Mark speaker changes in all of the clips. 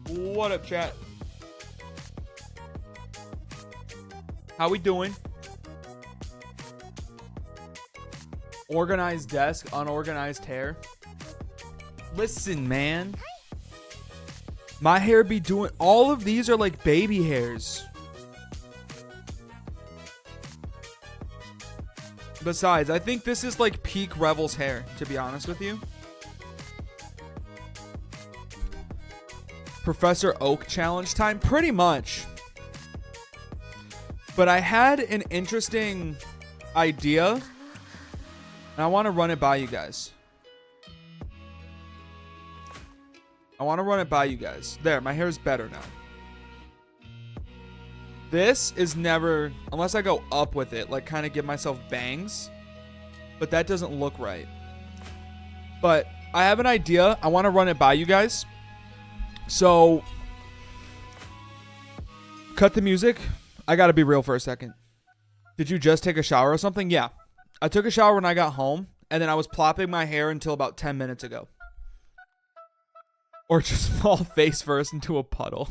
Speaker 1: What up, chat? How we doing? Organized desk, unorganized hair. Listen, man. My hair be doing... All of these are like baby hairs. Besides, I think this is like peak Revels hair, to be honest with you. Professor Oak challenge time? Pretty much. But I had an interesting idea, and I want to run it by you guys. There, my hair is better now. This is never, unless I go up with it, like kind of give myself bangs. But that doesn't look right. But I have an idea. I want to run it by you guys. So, cut the music. I gotta be real for a second. Did you just take a shower or something? Yeah. I took a shower when I got home, and then I was plopping my hair until about 10 minutes ago. Or just fall face first into a puddle.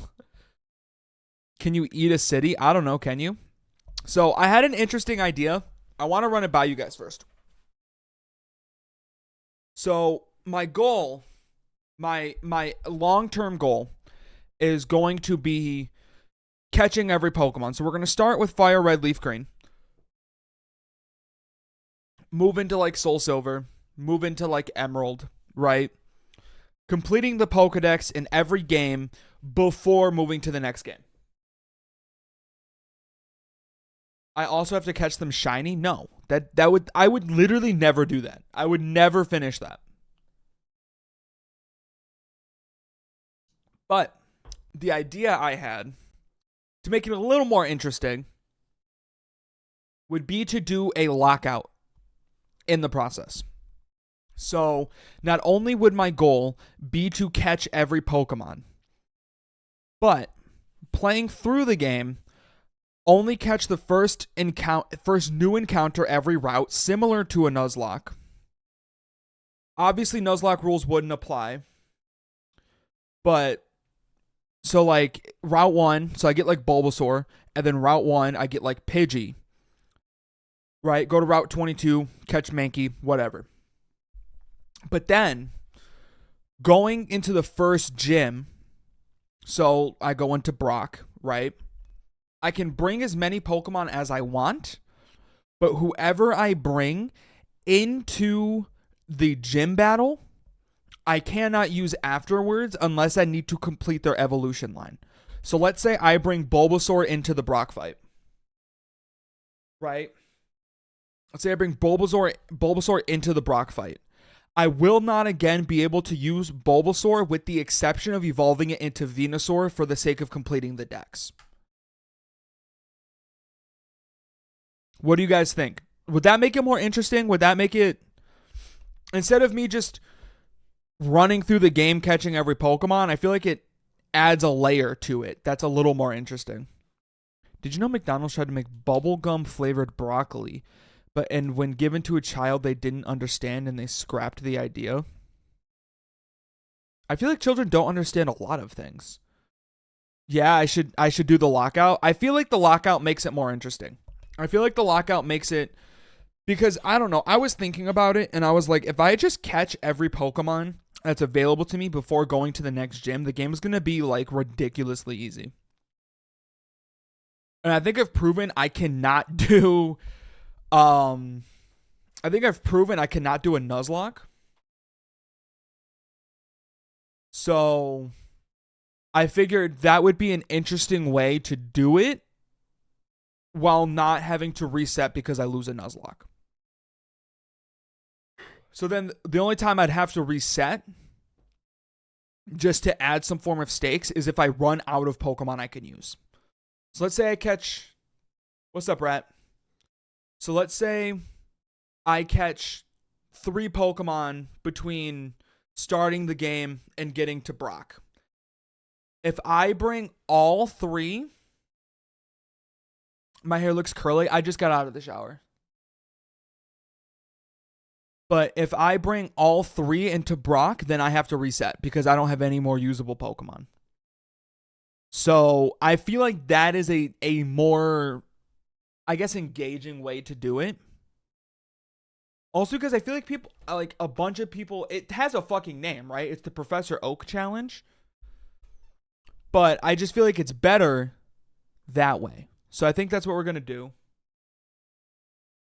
Speaker 1: Can you eat a city? I don't know, can you? So, I had an interesting idea. I want to run it by you guys first. So, my goal... My long-term goal is going to be catching every Pokemon. So we're going to start with Fire Red, Leaf Green. Move into like Soul Silver. Move into like Emerald, right? Completing the Pokedex in every game before moving to the next game. I also have to catch them shiny? No. I would literally never do that. I would never finish that. But the idea I had to make it a little more interesting would be to do a lockout in the process. So not only would my goal be to catch every Pokemon, but playing through the game, only catch the first new encounter every route, similar to a Nuzlocke. Obviously, Nuzlocke rules wouldn't apply, but so like Route 1, so I get like Bulbasaur, and then Route 1, I get like Pidgey. Right? Go to Route 22, catch Mankey, whatever. But then, going into the first gym, so I go into Brock, right? I can bring as many Pokemon as I want, but whoever I bring into the gym battle, I cannot use afterwards unless I need to complete their evolution line. So let's say I bring Bulbasaur into the Brock fight. Right? Let's say I bring Bulbasaur into the Brock fight. I will not again be able to use Bulbasaur with the exception of evolving it into Venusaur for the sake of completing the dex. What do you guys think? Would that make it more interesting? Would that make it, instead of me just running through the game catching every Pokemon, I feel like it adds a layer to it that's a little more interesting. Did you know McDonald's tried to make bubblegum flavored broccoli, and when given to a child they didn't understand and they scrapped the idea? I feel like children don't understand a lot of things. Yeah, I should do the lockout. I feel like the lockout makes it more interesting. I feel like the lockout makes it, because I don't know, I was thinking about it and I was like, if I just catch every Pokemon that's available to me before going to the next gym, the game is going to be like ridiculously easy. And I think I've proven I cannot do a Nuzlocke. So I figured that would be an interesting way to do it while not having to reset because I lose a Nuzlocke. So then the only time I'd have to reset just to add some form of stakes is if I run out of Pokemon I can use. So let's say I catch... What's up, Rat? So let's say I catch 3 Pokemon between starting the game and getting to Brock. If I bring all 3... My hair looks curly. I just got out of the shower. But if I bring all 3 into Brock, then I have to reset because I don't have any more usable Pokemon. So I feel like that is a more, I guess, engaging way to do it. Also because I feel like people, like a bunch of people, it has a fucking name, right? It's the Professor Oak Challenge. But I just feel like it's better that way. So I think that's what we're going to do.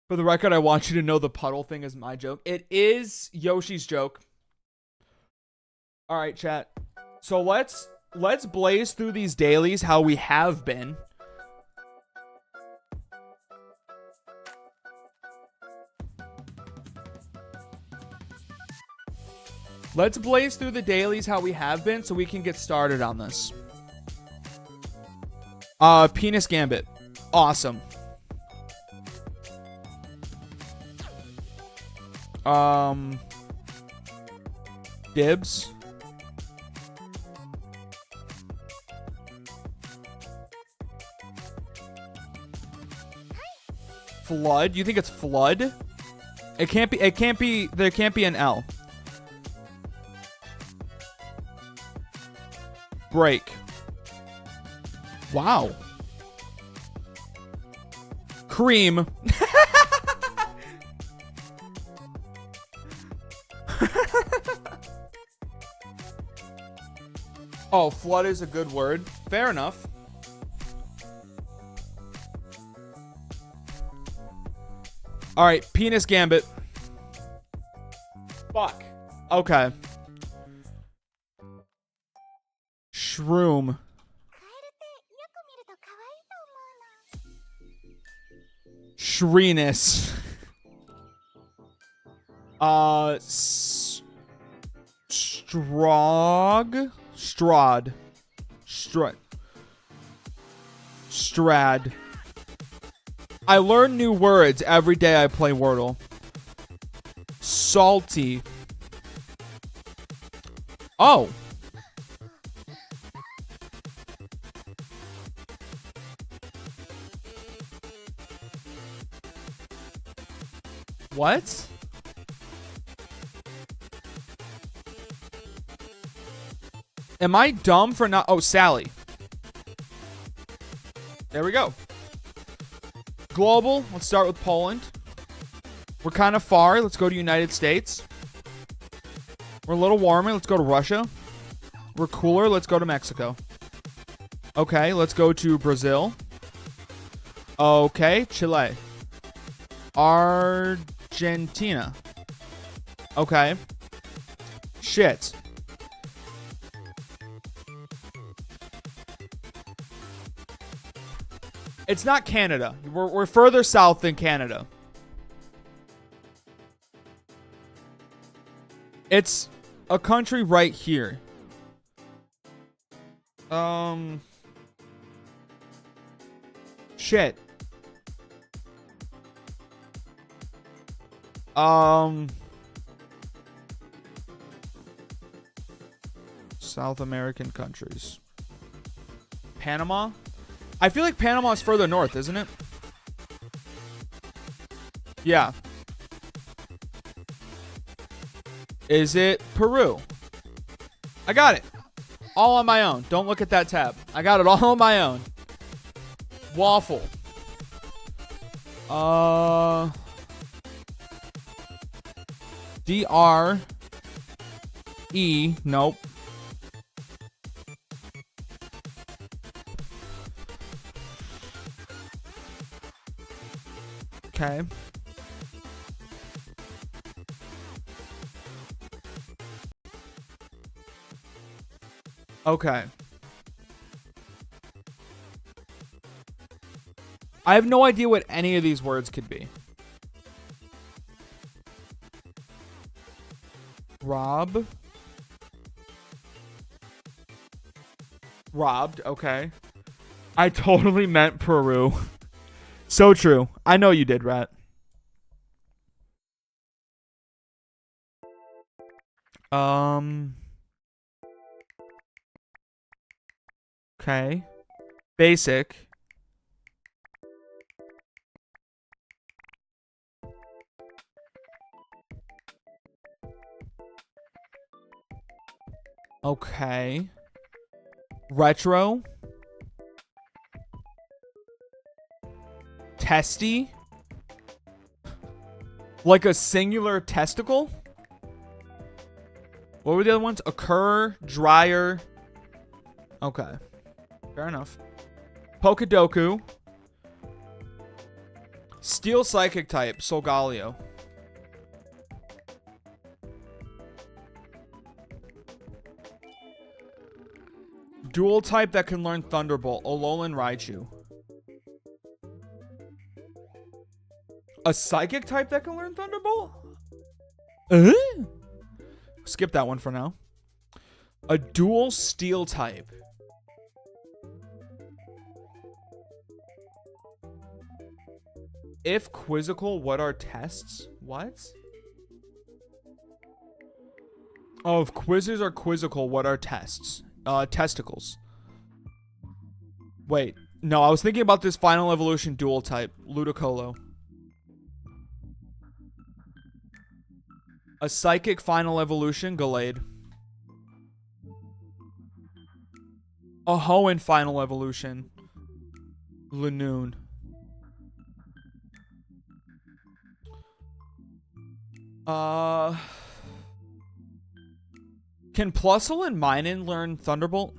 Speaker 1: For the record, I want you to know the puddle thing is my joke. It is Yoshi's joke. All right, chat. So let's blaze through these dailies how we have been. Let's blaze through the dailies how we have been so we can get started on this. Penis Gambit. Awesome. Dibs. Flood? You think it's Flood? It can't be, there can't be an L. Break. Wow. Cream. Oh, flood is a good word. Fair enough. All right, Penis Gambit. Fuck. Okay. Shroom. Shreenus. Strog. Strad. Strad. I learn new words every day I play Wordle. Salty. Oh. What? Am I dumb for not... Oh, Sally. There we go. Global. Let's start with Poland. We're kind of far. Let's go to United States. We're a little warmer. Let's go to Russia. We're cooler. Let's go to Mexico. Okay, let's go to Brazil. Okay, Chile. Argentina. Okay. Shit. It's not Canada. We're further south than Canada. It's a country right here. Shit. South American countries. Panama? I feel like Panama is further north, isn't it? Yeah. Is it Peru? I got it. All on my own. Don't look at that tab. I got it all on my own. Waffle. D-R-E. Nope. Okay. Okay. I have no idea what any of these words could be. Robbed, okay. I totally meant Peru. So true. I know you did, Rat. Okay. Basic. Okay. Retro. Testy. Like a singular testicle? What were the other ones? Occur, dryer. Okay. Fair enough. Pokedoku. Steel psychic type, Solgaleo. Dual type that can learn Thunderbolt, Alolan Raichu. A psychic type that can learn Thunderbolt? Skip that one for now. A dual steel type. If quizzical, what are tests? What? Oh, if quizzes are quizzical, what are tests? Testicles. Wait. No, I was thinking about this final evolution dual type. Ludicolo. A psychic final evolution, Gallade. A Hoenn final evolution, Lanoon. Can Plusle and Minun learn Thunderbolt?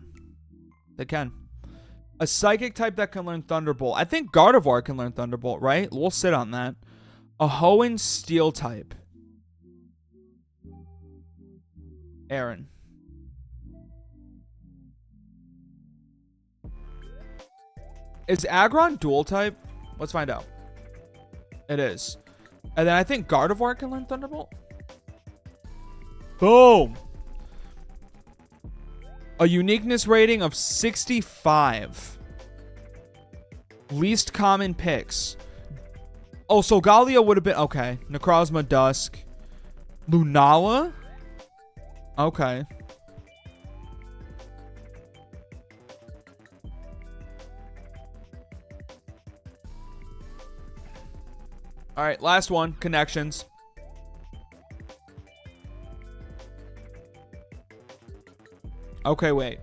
Speaker 1: They can. A psychic type that can learn Thunderbolt. I think Gardevoir can learn Thunderbolt, right? We'll sit on that. A Hoenn steel type. Aaron. Is Aggron dual type? Let's find out. It is. And then I think Gardevoir can learn Thunderbolt. Boom. A uniqueness rating of 65. Least common picks. Oh, so Solgaleo would have been... Okay. Necrozma, Dusk. Lunala? Okay. All right, last one. Connections. Okay, wait.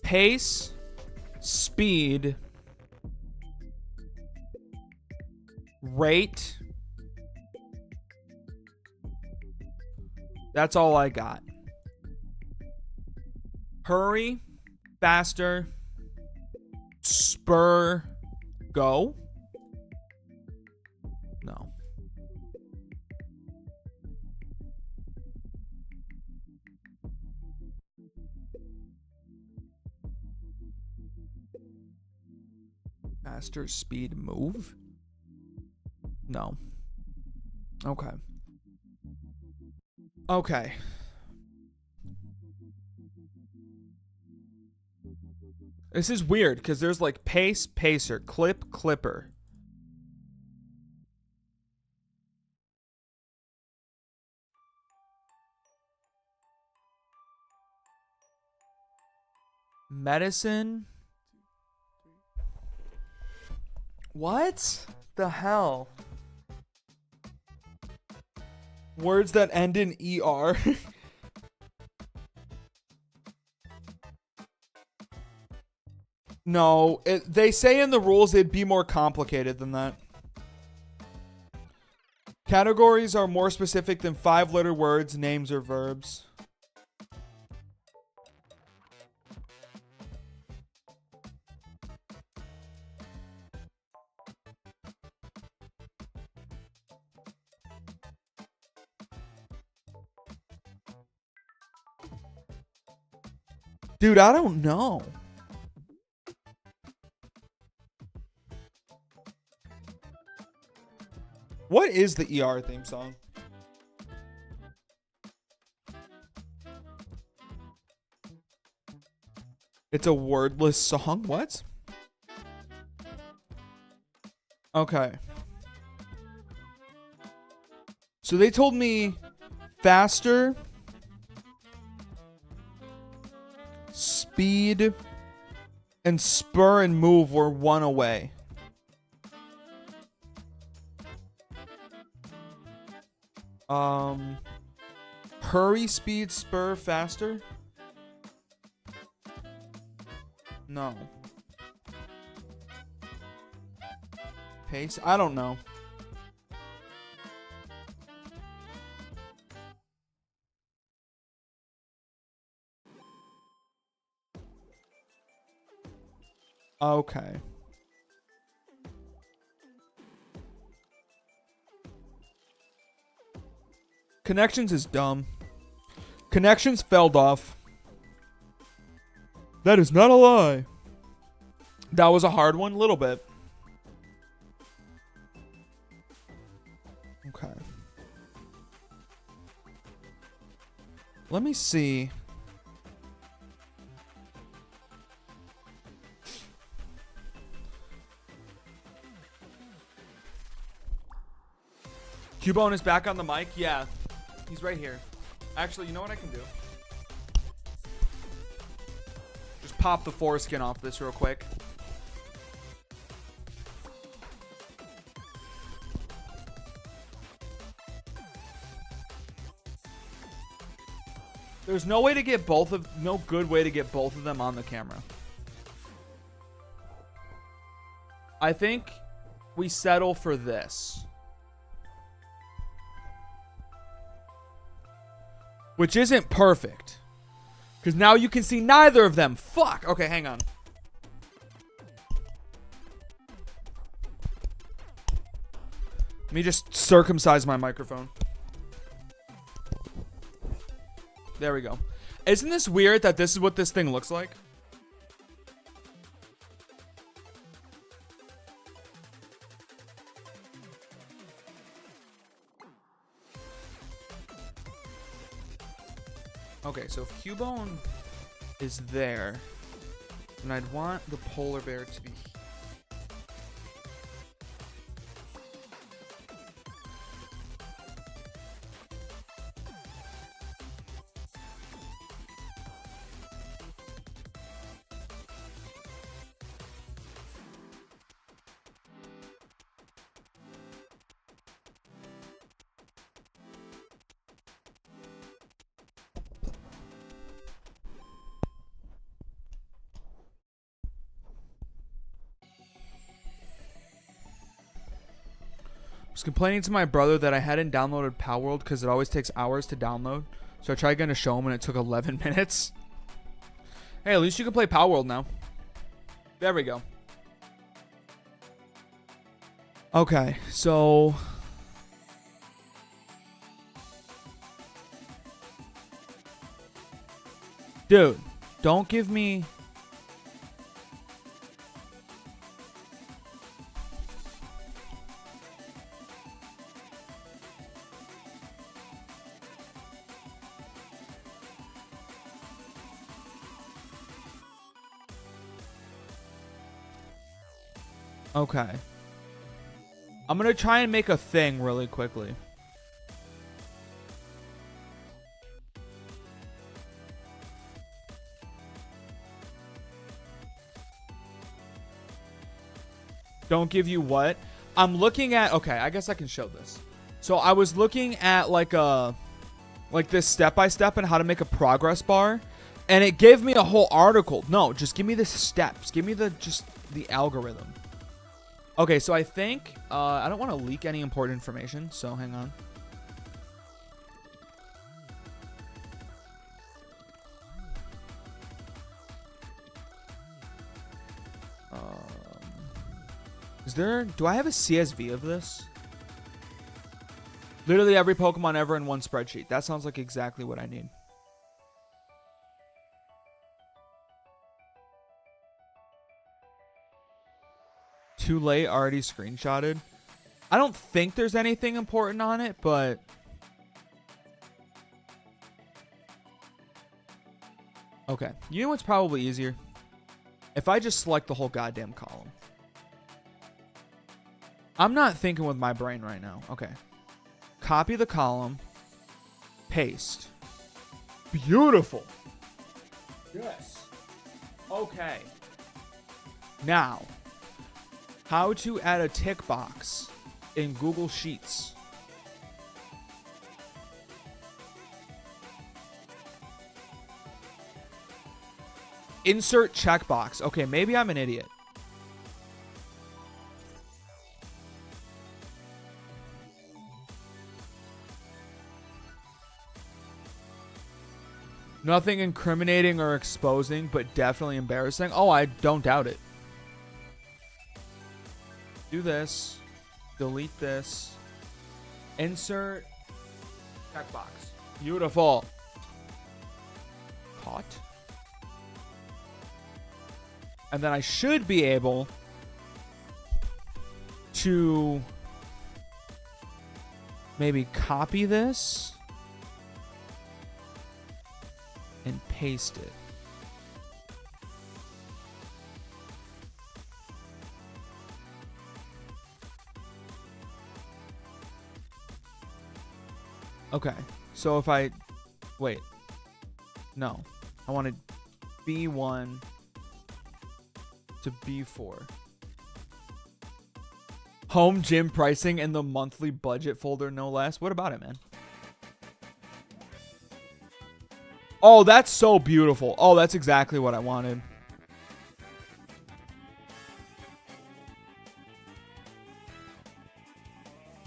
Speaker 1: Pace, speed, rate. That's all I got. Hurry, faster, spur, go. No. Faster, speed, move? No. Okay. Okay. This is weird because there's like pace, pacer, clip, clipper. Medicine. What the hell? Words that end in ER. No, they say in the rules it'd be more complicated than that. Categories are more specific than 5-letter words, names, or verbs. Dude, I don't know. What is the ER theme song? It's a wordless song. What? Okay. So they told me faster, speed, and spur and move were one away. Hurry, speed, spur, faster? No. Pace? I don't know. Okay. Connections is dumb. Connections fell off. That is not a lie. That was a hard one, a little bit. Okay. Let me see. Cubone is back on the mic? Yeah. He's right here. Actually, you know what I can do? Just pop the foreskin off this real quick. There's no way to get no good way to get both of them on the camera. I think we settle for this. Which isn't perfect. Because now you can see neither of them. Fuck. Okay, hang on. Let me just circumcise my microphone. There we go. Isn't this weird that this is what this thing looks like? Okay, so if Cubone is there, then I'd want the polar bear to be here. I was complaining to my brother that I hadn't downloaded Power World because it always takes hours to download. So I tried going to show him and it took 11 minutes. Hey, at least you can play Power World now. There we go. Okay, so... Dude, don't give me... Okay. I'm going to try and make a thing really quickly. Don't give you what? I'm looking at... Okay, I guess I can show this. So I was looking at like this step-by-step on how to make a progress bar. And it gave me a whole article. No, just give me the steps. Give me the algorithm. Okay, so I think, I don't want to leak any important information, so hang on. Do I have a CSV of this? Literally every Pokemon ever in one spreadsheet. That sounds like exactly what I need. Too late, already screenshotted. I don't think there's anything important on it, but... Okay. You know what's probably easier? If I just select the whole goddamn column. I'm not thinking with my brain right now. Okay. Copy the column. Paste. Beautiful. Yes. Okay. Now, how to add a tick box in Google Sheets. Insert checkbox. Okay, maybe I'm an idiot. Nothing incriminating or exposing, but definitely embarrassing. Oh, I don't doubt it. Do this. Delete this. Insert checkbox. Beautiful. Caught. And then I should be able to maybe copy this and paste it. Okay, so if I wait, no, I wanted B1 to B4. Home gym pricing in the monthly budget folder, no less. What about it, man? Oh, that's so beautiful. Oh, that's exactly what I wanted.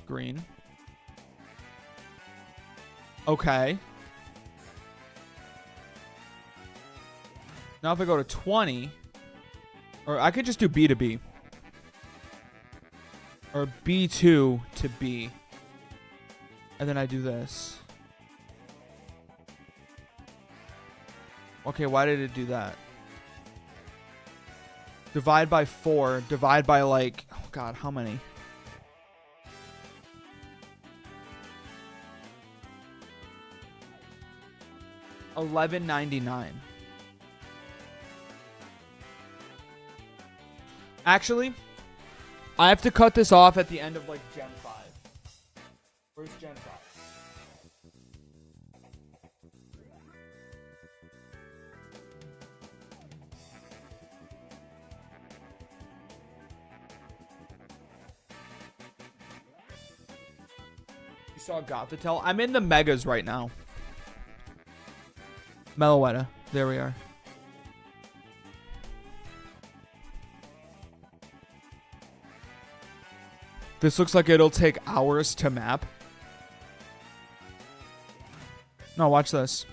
Speaker 1: Green. Okay. Now if I go to 20, or I could just do B to B. Or B2 to B. And then I do this. Okay, why did it do that? Divide by 4. Divide by like... Oh, God, how many? $11.99. Actually, I have to cut this off at the end of like Gen 5. Where's Gen 5? You saw Gothitell? I'm in the megas right now. Meloetta. There we are. This looks like it'll take hours to map. No, watch this.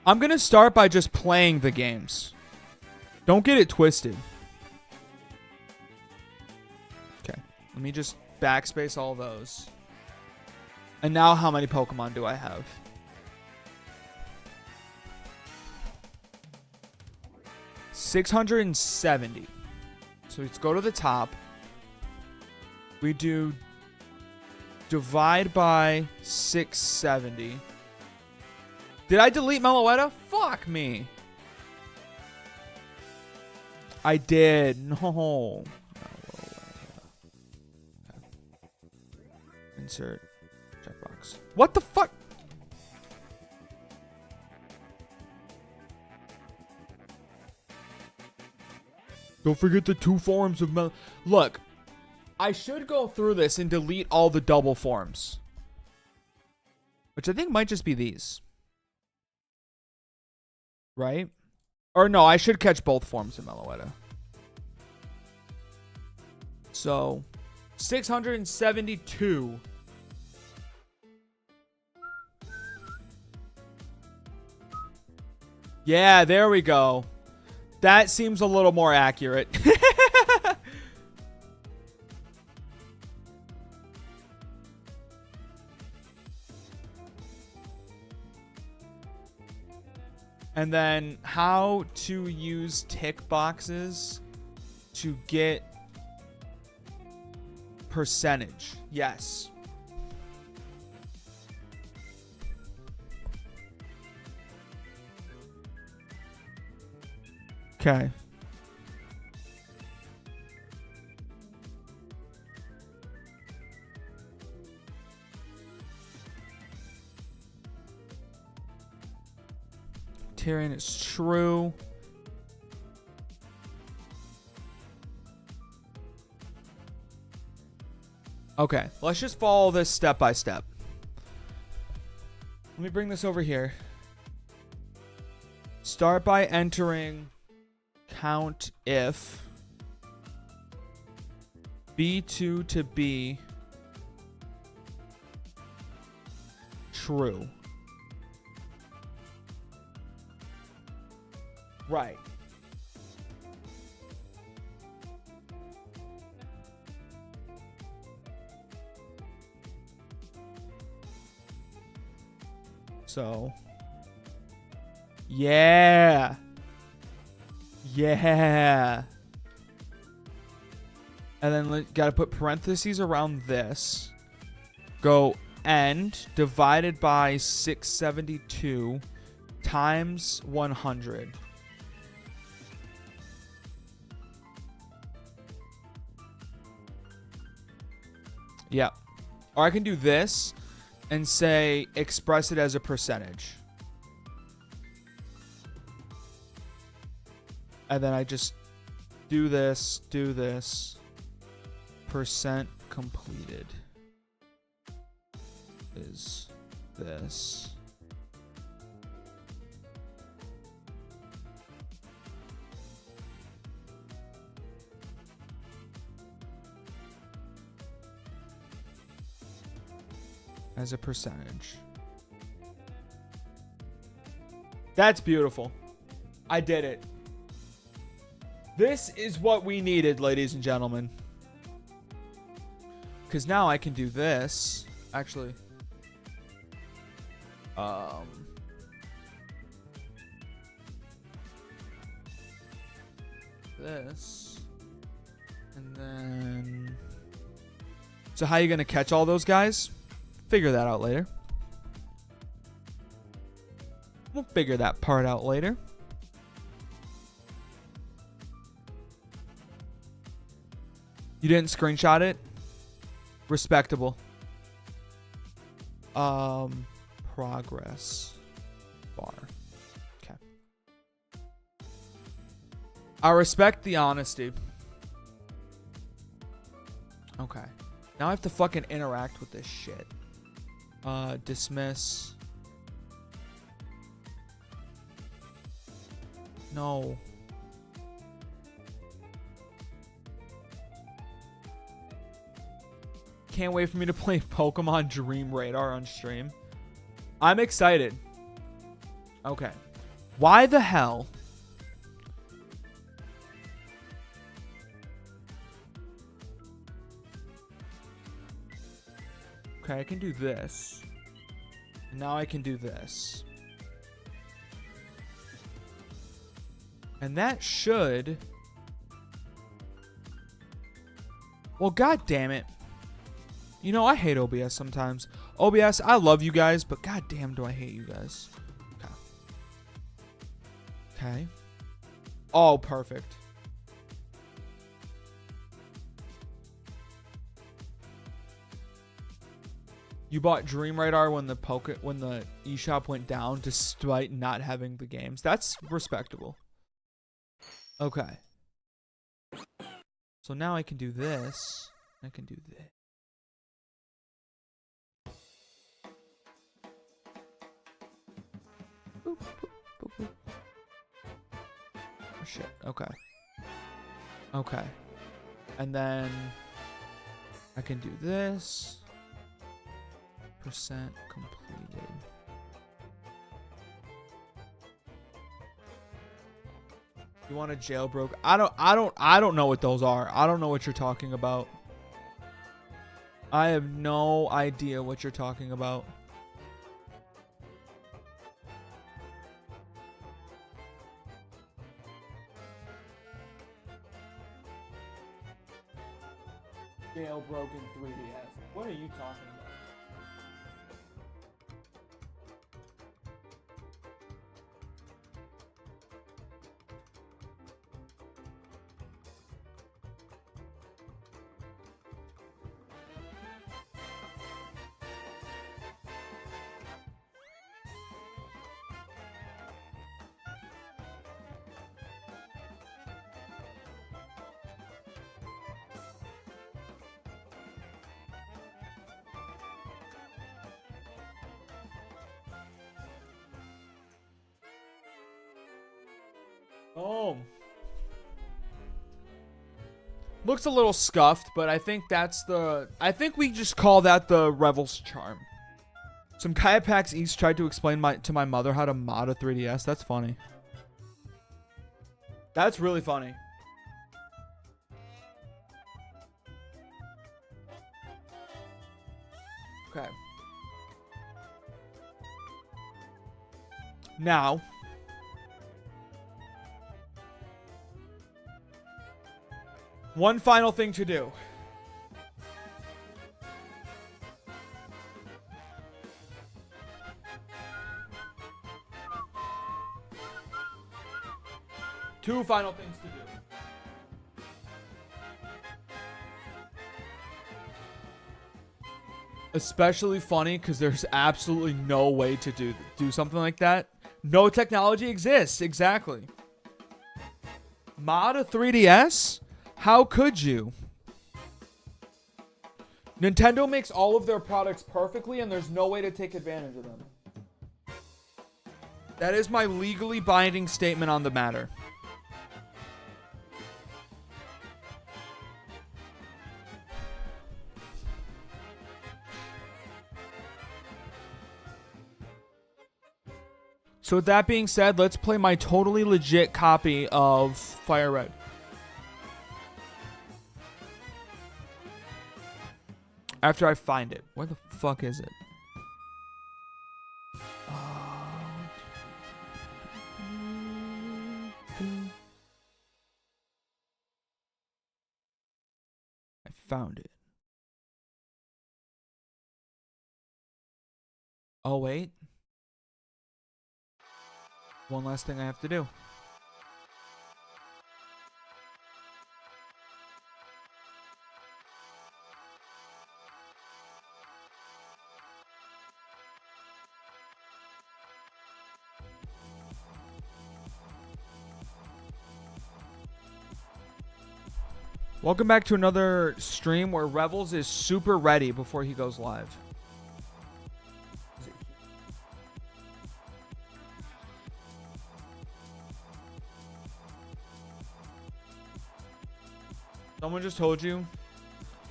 Speaker 1: I'm going to start by just playing the games. Don't get it twisted. Okay. Let me just backspace all those. And now how many Pokemon do I have? $670. So let's go to the top. We do divide by 670. Did I delete Meloetta? Fuck me. I did. No. Insert checkbox. What the fuck? Don't forget the 2 forms of Mel. Look, I should go through this and delete all the double forms, which I think might just be these. Right? Or no, I should catch both forms of Meloetta. So, 672. Yeah, there we go. That seems a little more accurate. And then how to use tick boxes to get percentage. Yes. Okay. Tyrion is true. Okay, let's just follow this step by step. Let me bring this over here. Start by entering count if B2 to be true. Right. So, yeah. Yeah. And then got to put parentheses around this. Go end divided by 672 times 100. Yeah. Or I can do this and say express it as a percentage. And then I just do this, percent completed is this. As a percentage. That's beautiful. I did it. This is what we needed, ladies and gentlemen. Because now I can do this. Actually. This. And then. So how are you going to catch all those guys? Figure that out later. We'll figure that part out later. You didn't screenshot it? Respectable. Progress bar. Okay. I respect the honesty. Okay. Now I have to fucking interact with this shit. Dismiss. No. Can't wait for me to play Pokemon Dream Radar on stream. I'm excited. Okay. Why the hell? Okay, I can do this. And now I can do this. And that should... Well, god damn it. You know, I hate OBS sometimes. OBS, I love you guys, but god damn do I hate you guys. Okay. Okay. Oh, perfect. You bought Dream Radar when the eShop went down despite not having the games. That's respectable. Okay. So now I can do this. I can do this. Boop, boop, boop, boop. Oh, shit. Okay. Okay. And then I can do this. Percent completed. You want a jailbroke? I don't know what those are. I don't know what you're talking about. I have no idea what you're talking about. Jailbroken 3DS. What are you talking about? Oh. Looks a little scuffed, but I think that's the... I think we just call that the Revels charm. Some Kayapax East tried to explain to my mother how to mod a 3DS. That's funny. That's really funny. Okay. Now... one final thing to do. Two final things to do. Especially funny because there's absolutely no way to do something like that. No technology exists. Exactly. Mod a 3DS? How could you? Nintendo makes all of their products perfectly and there's no way to take advantage of them. That is my legally binding statement on the matter. So with that being said, let's play my totally legit copy of Fire Red. After I find it. Where the fuck is it? I found it. Oh, wait. One last thing I have to do. Welcome back to another stream where Revels is super ready before he goes live. Someone just told you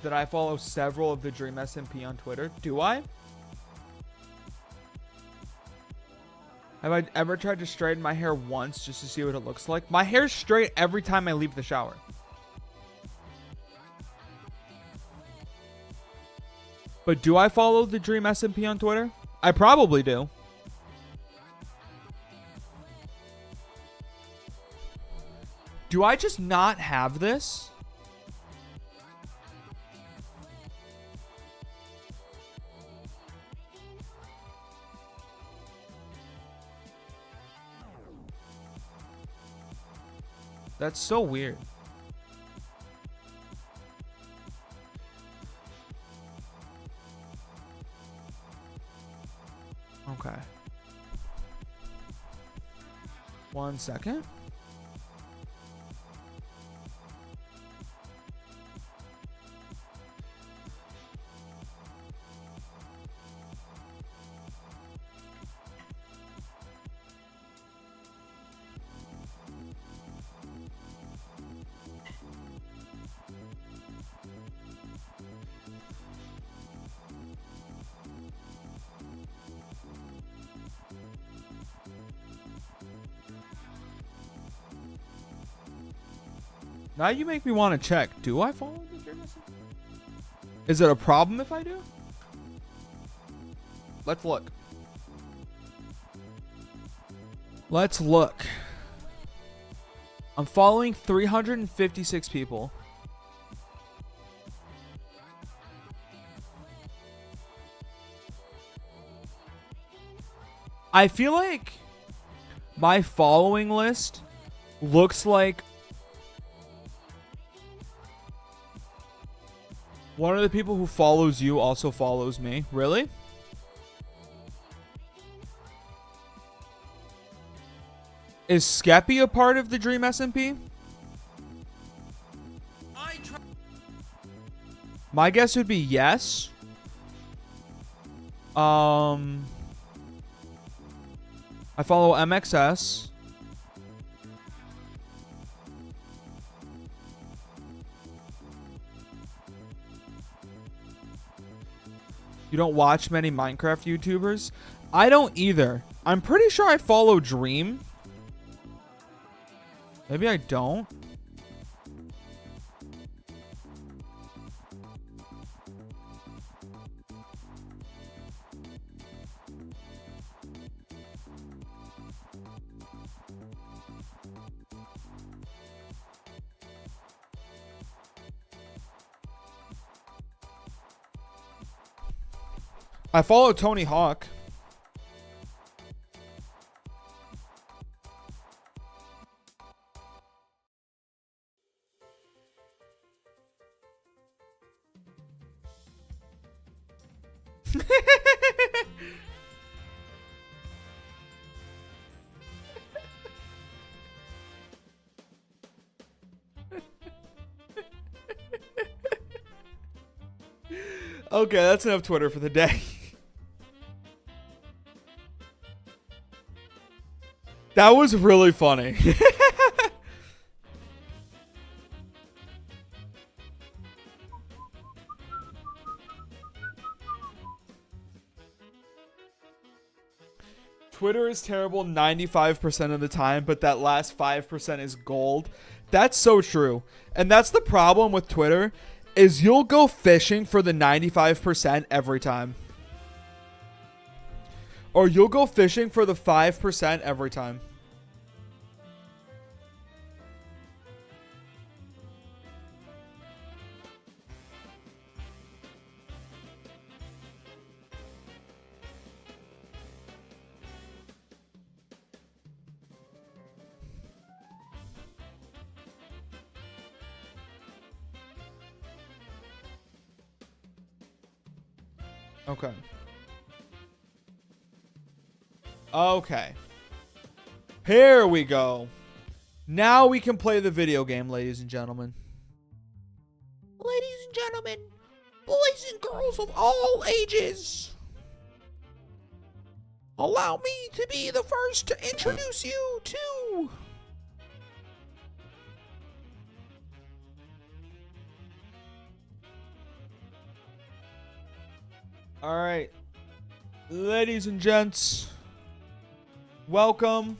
Speaker 1: that I follow several of the Dream SMP on Twitter. Do I? Have I ever tried to straighten my hair once just to see what it looks like? My hair's straight every time I leave the shower. But do I follow the Dream SMP on Twitter? I probably do. Do I just not have this? That's so weird. Okay. 1 second. Now you make me want to check. Do I follow the Dream SMP? Is it a problem if I do? Let's look. Let's look. I'm following 356 people. I feel like my following list looks like one of the people who follows you also follows me. Really? Is Skeppy a part of the Dream SMP? My guess would be yes. I follow MXS. You don't watch many Minecraft YouTubers? I don't either. I'm pretty sure I follow Dream. Maybe I don't. I follow Tony Hawk. Okay, that's enough Twitter for the day. That was really funny. Twitter is terrible 95% of the time, but that last 5% is gold. That's so true. And that's the problem with Twitter is you'll go fishing for the 95% every time. Or you'll go fishing for the 5% every time. Okay. Okay. Here we go. Now we can play the video game, ladies and gentlemen. Ladies and gentlemen, boys and girls of all ages, allow me to be the first to introduce you to... All right. Ladies and gents, welcome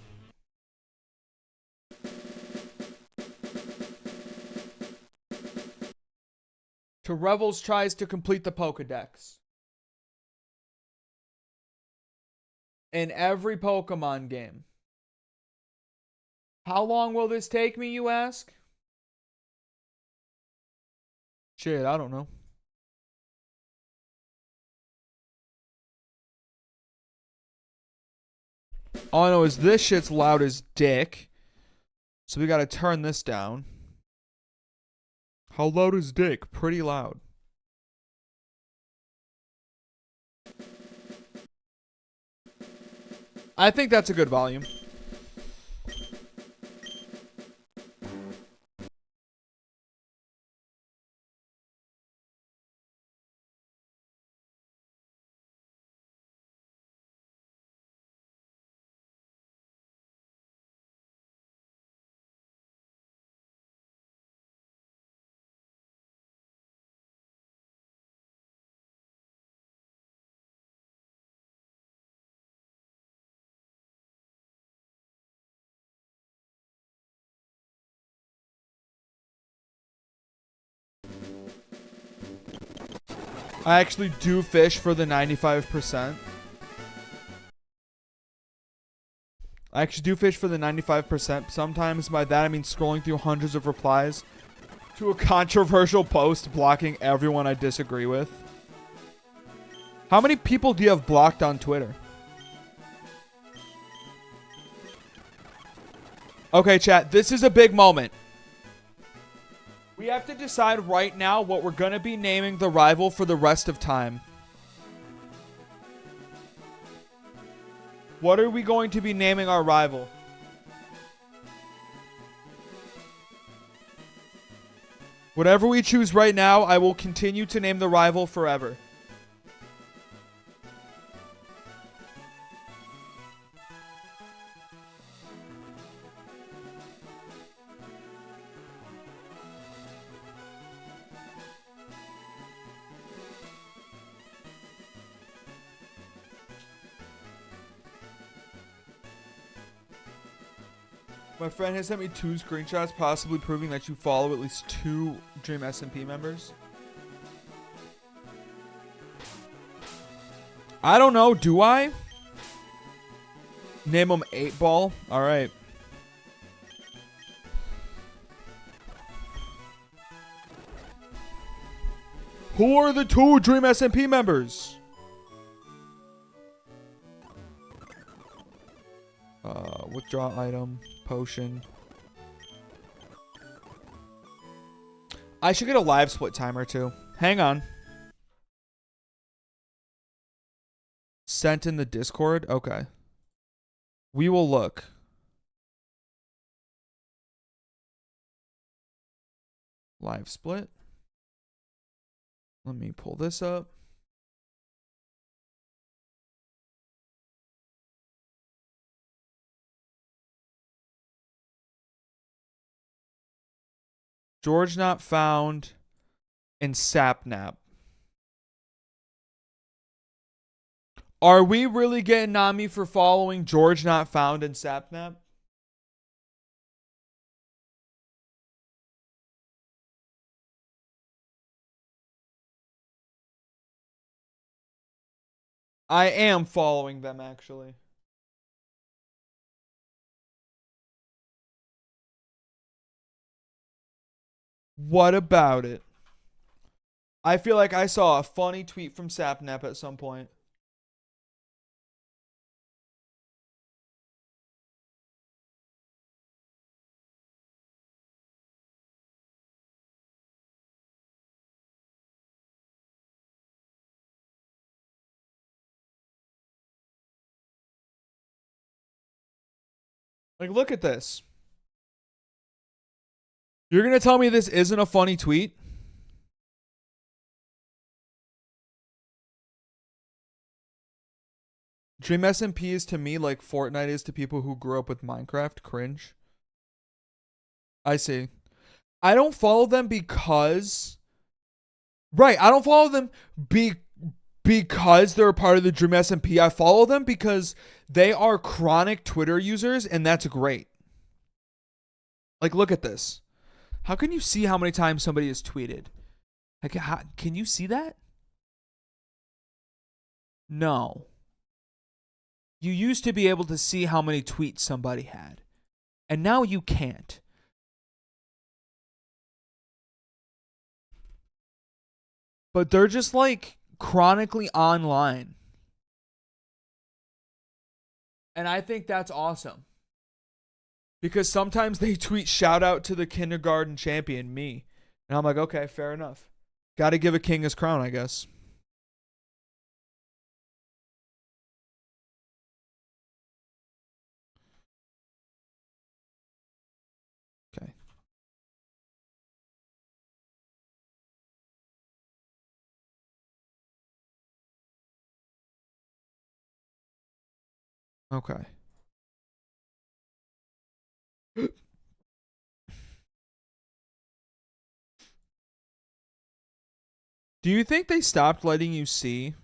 Speaker 1: to Revels tries to complete the Pokedex. In every Pokemon game. How long will this take me, you ask? Shit, I don't know. All I know is this shit's loud as dick. So we gotta turn this down. How loud is dick? Pretty loud. I think that's a good volume. I actually do fish for the 95%. I actually do fish for the 95%. Sometimes by that I mean scrolling through hundreds of replies to a controversial post blocking everyone I disagree with. How many people do you have blocked on Twitter? Okay, chat, this is a big moment. We have to decide right now what we're going to be naming the rival for the rest of time. What are we going to be naming our rival? Whatever we choose right now, I will continue to name the rival forever. My friend has sent me 2 screenshots, possibly proving that you follow at least 2 Dream SMP members. I don't know. Do I? Name them 8 Ball. All right. Who are the 2 Dream SMP members? Withdraw item. Potion. I should get a live split timer too. Hang on. Sent in the Discord? Okay. We will look. Live split. Let me pull this up. George not found and Sapnap. Are we really getting on me for following George not found and Sapnap? I am following them actually. What about it? I feel like I saw a funny tweet from Sapnap at some point. Like, look at this. You're going to tell me this isn't a funny tweet? Dream SMP is to me like Fortnite is to people who grew up with Minecraft. Cringe. I see. I don't follow them because... Right, I don't follow them because they're a part of the Dream SMP. I follow them because they are chronic Twitter users, and that's great. Like, look at this. How can you see how many times somebody has tweeted? Like, can you see that? No. You used to be able to see how many tweets somebody had, and now you can't. But they're just like chronically online. And I think that's awesome. Because sometimes they tweet shout out to the kindergarten champion, me. And I'm like, okay, fair enough. Got to give a king his crown, I guess. Okay. Okay. Do you think they stopped letting you see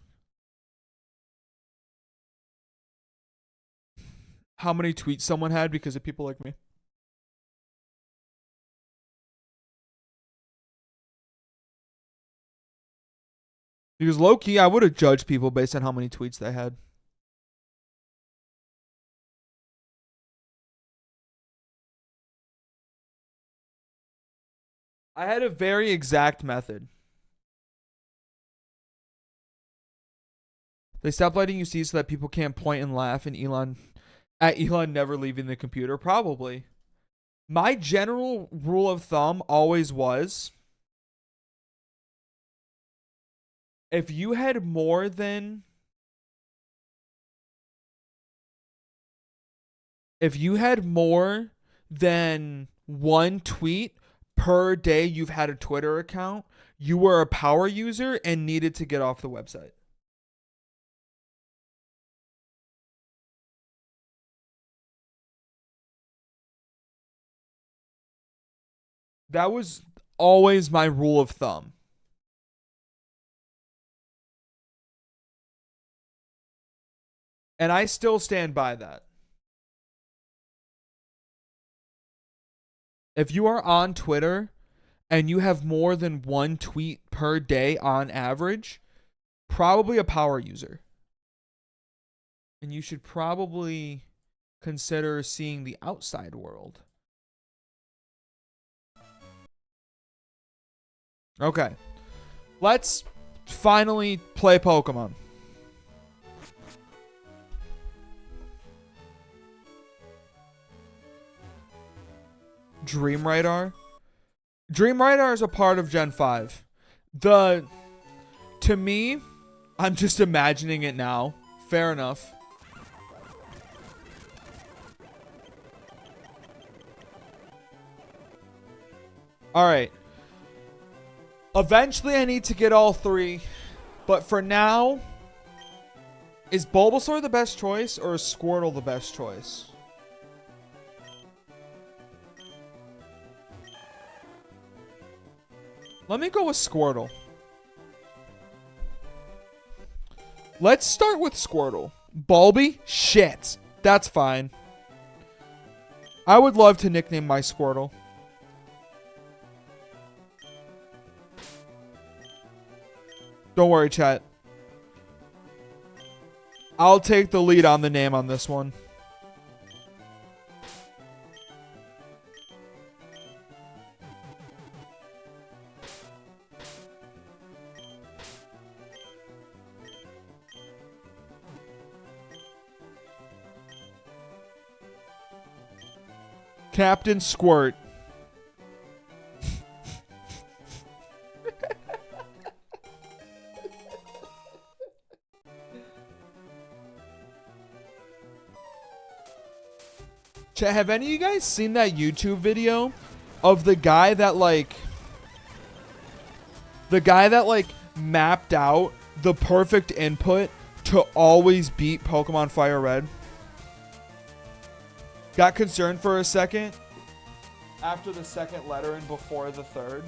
Speaker 1: how many tweets someone had because of people like me? Because low key, I would have judged people based on how many tweets they had. I had a very exact method. They stopped letting you see so that people can't point and laugh and Elon never leaving the computer. Probably. My general rule of thumb always was if you had more than one tweet per day you've had a Twitter account, you were a power user and needed to get off the website. That was always my rule of thumb. And I still stand by that. If you are on Twitter and you have more than one tweet per day on average, probably a power user. And you should probably consider seeing the outside world. Okay. Let's finally play Pokemon. Dream Radar. Dream Radar is a part of Gen 5. To me, I'm just imagining it now. Fair enough. Alright. Eventually I need to get all three. But for now, is Bulbasaur the best choice or is Squirtle the best choice? Let me go with Squirtle. Let's start with Squirtle. Bulby? Shit. That's fine. I would love to nickname my Squirtle. Don't worry, chat. I'll take the lead on the name on this one. Captain Squirt. Chat, have any of you guys seen that YouTube video of the guy that mapped out the perfect input to always beat Pokemon Fire Red? Got concerned for a second after the second letter and before the third.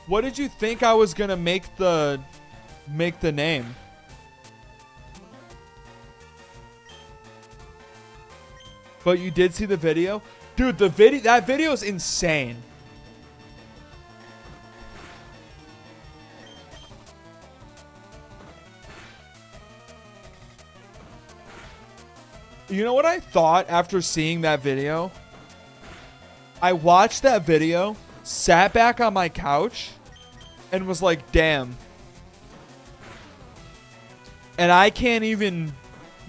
Speaker 1: What did you think I was gonna make the name? But you did see the video? Dude, that video is insane. You know what I thought after seeing that video? I watched that video, sat back on my couch, and was like, damn. And I can't even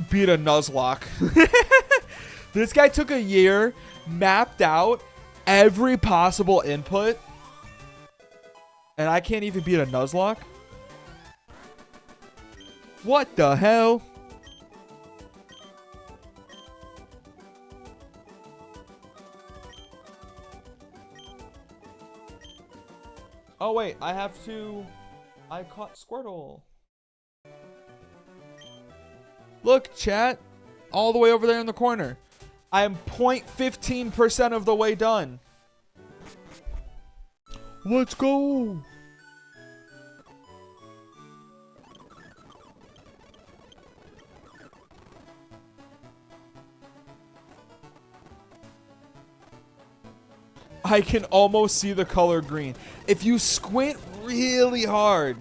Speaker 1: beat a Nuzlocke. This guy took a year, mapped out every possible input, and I can't even beat a Nuzlocke? What the hell? Oh wait, I caught Squirtle. Look, chat. All the way over there in the corner. I am 0.15% of the way done. Let's go. I can almost see the color green. If you squint really hard,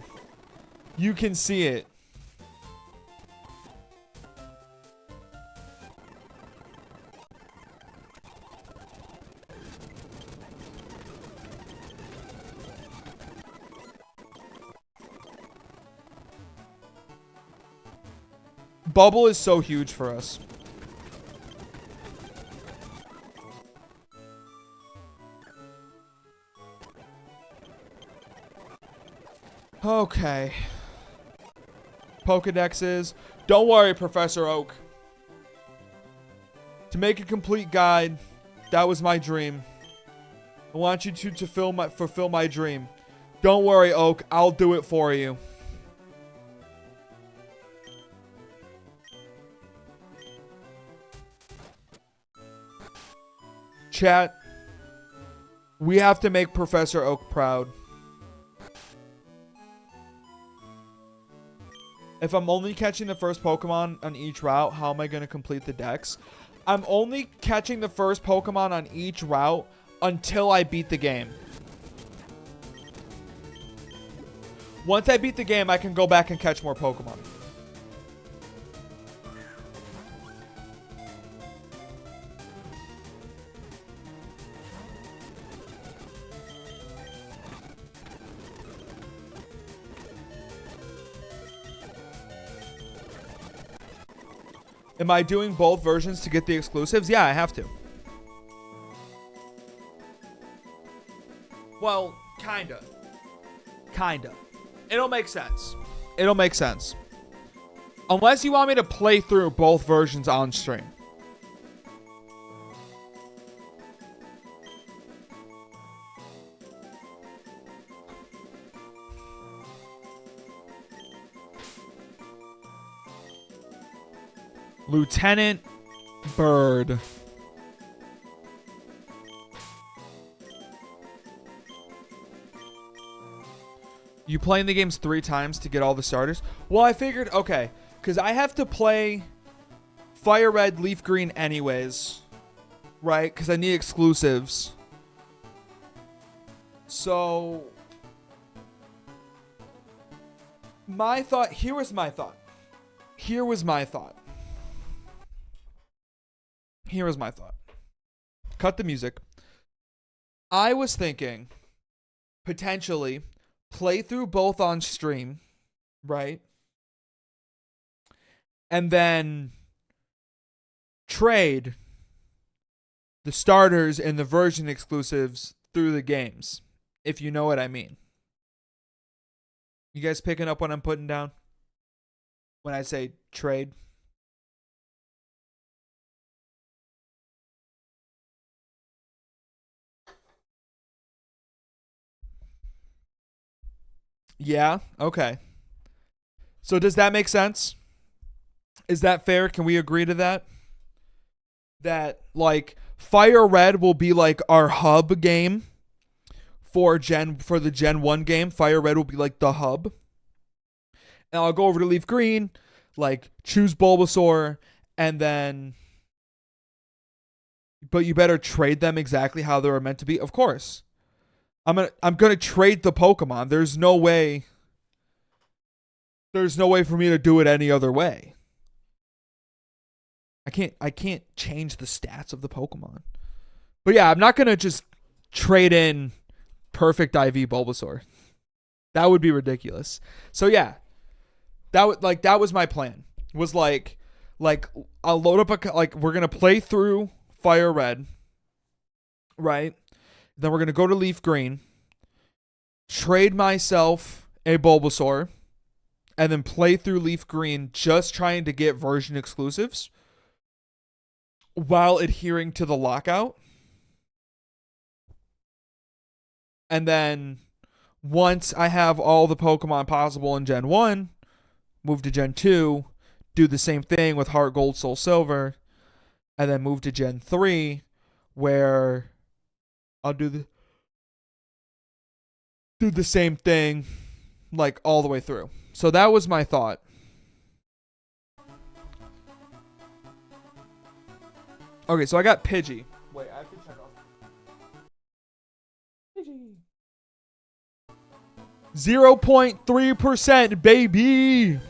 Speaker 1: you can see it. Bubble is so huge for us. Okay. Pokedexes. Don't worry, Professor Oak. To make a complete guide, that was my dream. I want you to fulfill my dream. Don't worry, Oak. I'll do it for you. Chat. We have to make Professor Oak proud. If I'm only catching the first Pokemon on each route, how am I going to complete the dex? I'm only catching the first Pokemon on each route until I beat the game. Once I beat the game, I can go back and catch more Pokemon. Am I doing both versions to get the exclusives? Yeah, I have to. Well, kinda. Kinda. It'll make sense. It'll make sense. Unless you want me to play through both versions on stream. Lieutenant Bird. You playing the games 3 times to get all the starters? Well, I figured, okay, because I have to play Fire Red, Leaf Green anyways, right? Because I need exclusives. So, my thought, here was my thought. Here was my thought. Cut the music. I was thinking, potentially, play through both on stream, right? And then trade the starters and the version exclusives through the games, if you know what I mean. You guys picking up what I'm putting down when I say trade? Yeah, okay. So does that make sense? Is that fair? Can we agree to that? That, like, Fire Red will be like our hub game for the Gen 1 game. Fire Red will be like the hub. And I'll go over to Leaf Green, like, choose Bulbasaur, and then, but you better trade them exactly how they were meant to be. Of course. I'm gonna trade the Pokemon. There's no way for me to do it any other way. I can't change the stats of the Pokemon. But yeah, I'm not gonna just trade in perfect IV Bulbasaur. That would be ridiculous. So yeah, that was my plan. Was like I'll load up we're gonna play through Fire Red, right? Then we're gonna go to Leaf Green, trade myself a Bulbasaur, and then play through Leaf Green just trying to get version exclusives while adhering to the lockout. And then once I have all the Pokemon possible in Gen 1, move to Gen 2, do the same thing with Heart Gold, Soul Silver, and then move to Gen 3 where I'll do the same thing like all the way through. So that was my thought. Okay, so I got Pidgey. Wait, I have to check off. Pidgey. 0.3%, baby.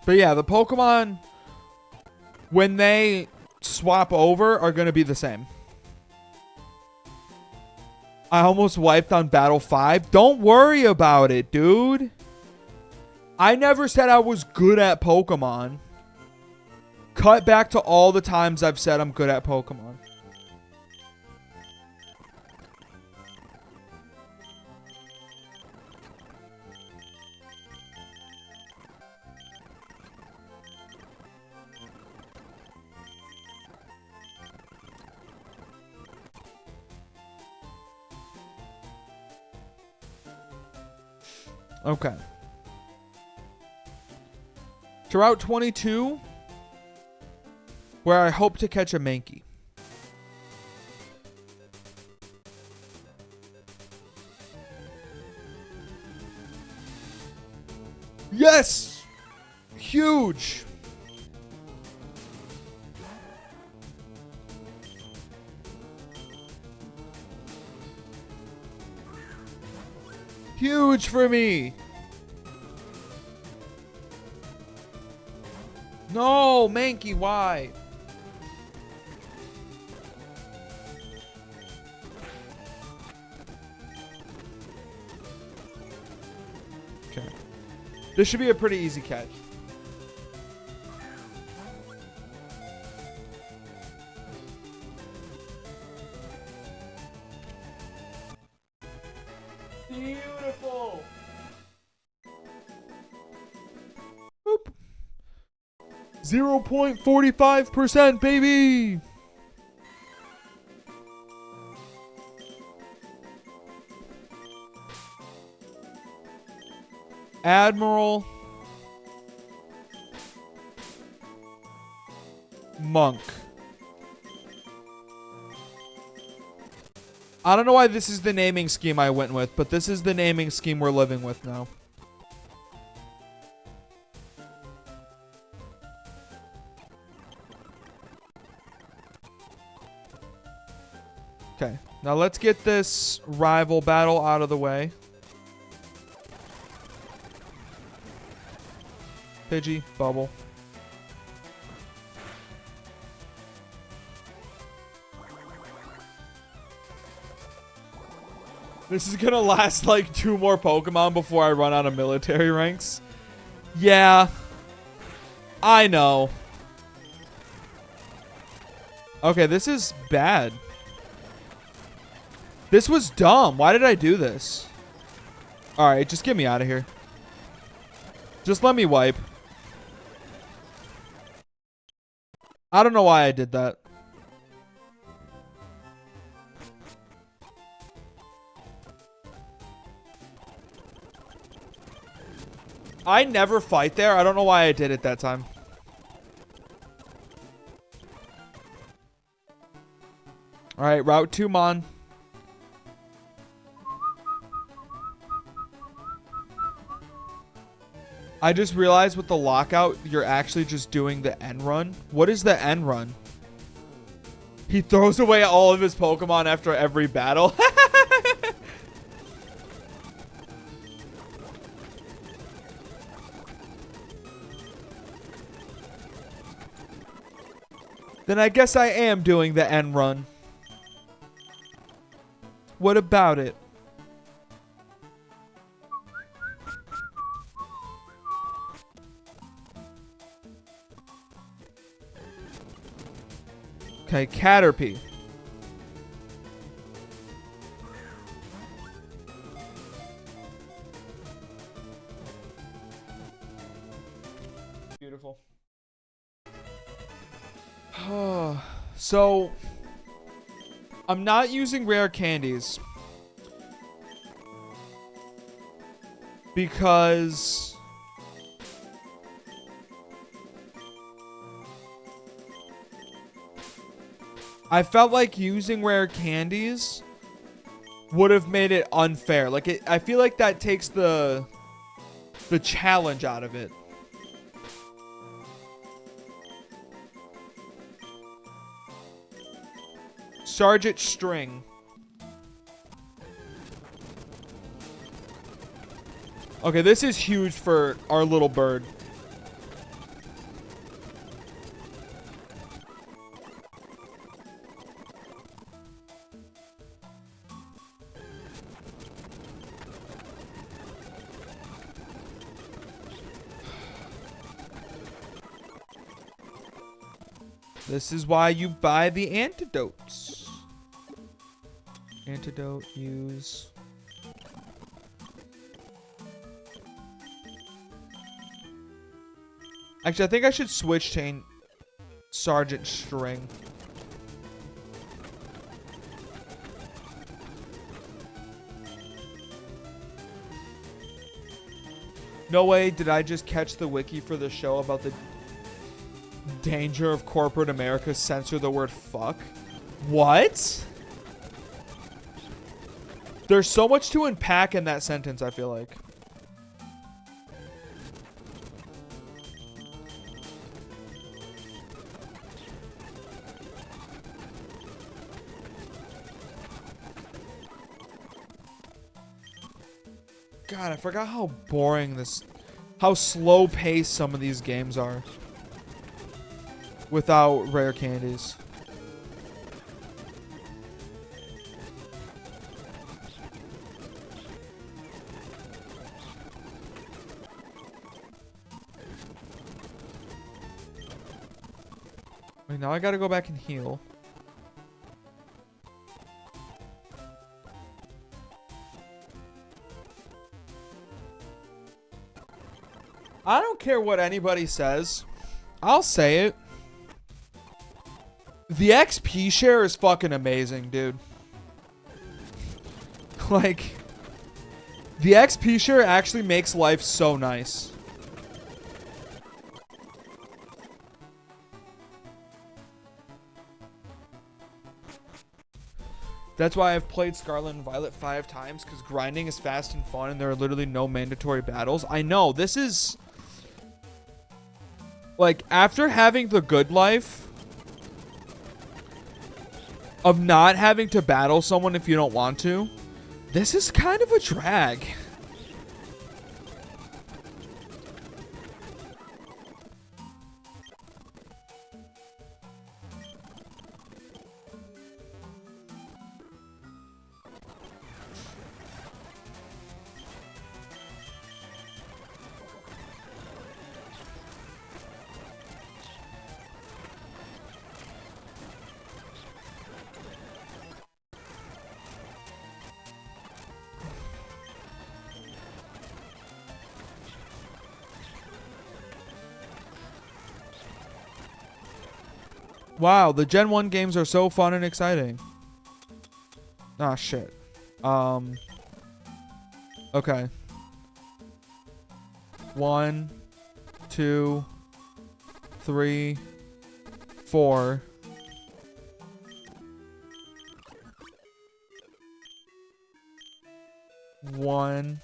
Speaker 1: But yeah, the Pokemon, when they swap over, are going to be the same. I almost wiped on Battle 5. Don't worry about it, dude. I never said I was good at Pokemon. Cut back to all the times I've said I'm good at Pokemon. Okay. To Route 22, where I hope to catch a Mankey. Yes! Huge! Huge for me! No, Mankey, why? Okay. This should be a pretty easy catch. Beautiful. Boop. 0.45%, baby. Admiral. Monk. I don't know why this is the naming scheme I went with, but this is the naming scheme we're living with now. Okay, now let's get this rival battle out of the way. Pidgey, bubble. This is gonna last like 2 more Pokemon before I run out of military ranks. Yeah. I know. Okay, this is bad. This was dumb. Why did I do this? Alright, just get me out of here. Just let me wipe. I don't know why I did that. I never fight there. I don't know why I did it that time. Alright, Route 2 Mon. I just realized with the lockout, you're actually just doing the end run. What is the end run? He throws away all of his Pokemon after every battle. Then I guess I am doing the end run. What about it? Okay, Caterpie. Beautiful. So, I'm not using rare candies because I felt like using rare candies would have made it unfair. Like I feel like that takes the challenge out of it. Sergeant String. Okay, this is huge for our little bird. This is why you buy the antidotes. Antidote, use. Actually, I think I should switch chain Sergeant String. No way did I just catch the wiki for the show about the danger of corporate America censor the word fuck. What? There's so much to unpack in that sentence, I feel like. God, I forgot how boring how slow paced some of these games are without rare candies. Wait, now I gotta go back and heal. I don't care what anybody says. I'll say it. The XP share is fucking amazing, dude. Like, the XP share actually makes life so nice. That's why I've played Scarlet and Violet 5 times, because grinding is fast and fun, and there are literally no mandatory battles. I know, this is... Like, after having the good life of not having to battle someone if you don't want to, this is kind of a drag. Wow, the Gen 1 games are so fun and exciting. Ah, shit. Okay. 1, 2, 3, 4. One,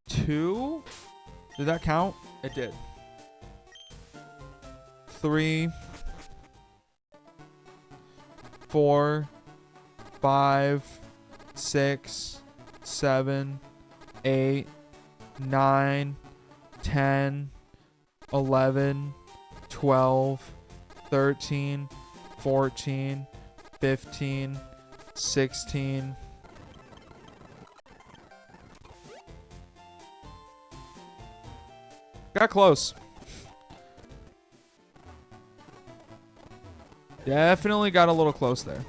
Speaker 1: 2. Did that count? It did. 3, 4, 5, 6, 7, 8, 9, 10, 11, 12, 13, 14, 15, 16. Got close. Definitely got a little close there.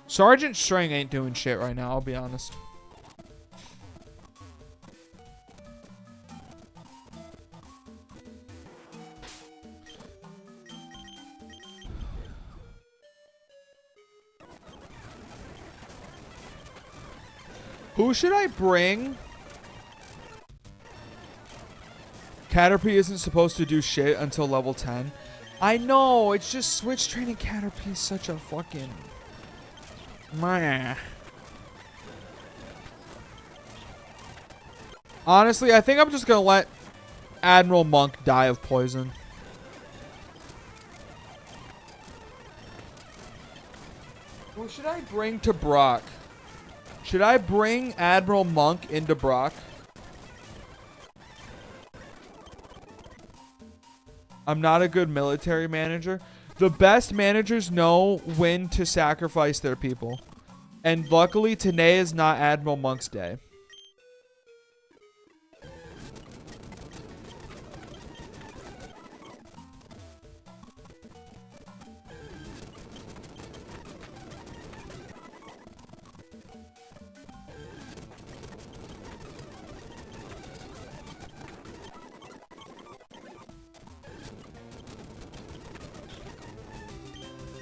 Speaker 1: Sergeant String ain't doing shit right now, I'll be honest. Who should I bring? Caterpie isn't supposed to do shit until level 10. I know, it's just switch training Caterpie is such a fucking... Meh. Honestly, I think I'm just gonna let Admiral Monk die of poison. Who should I bring to Brock? Should I bring Admiral Monk into Brock? I'm not a good military manager. The best managers know when to sacrifice their people. And luckily, today is not Admiral Monk's day.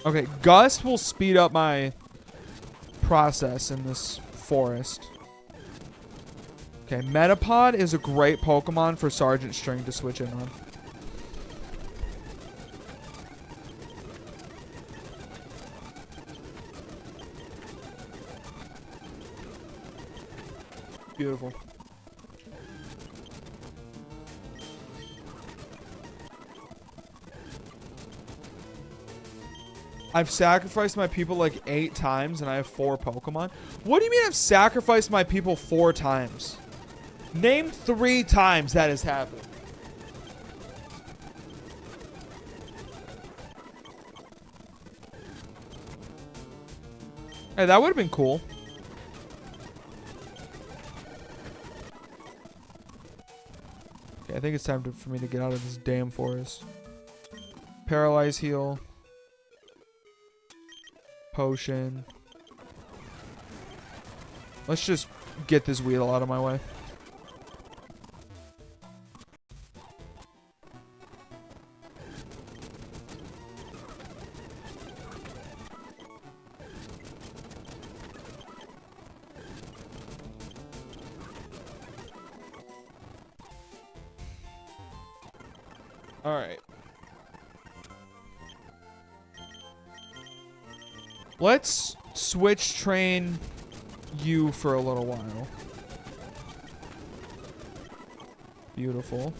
Speaker 1: Okay, Gust will speed up my process in this forest. Okay, Metapod is a great Pokemon for Sergeant String to switch in on. Beautiful. I've sacrificed my people like 8 times and I have 4 Pokemon. What do you mean I've sacrificed my people 4 times? Name 3 times that has happened. Hey, that would have been cool. Okay, I think it's time for me to get out of this damn forest. Paralyze heal. Potion. Let's just get this wheel out of my way. All right. Let's switch train you for a little while. Beautiful.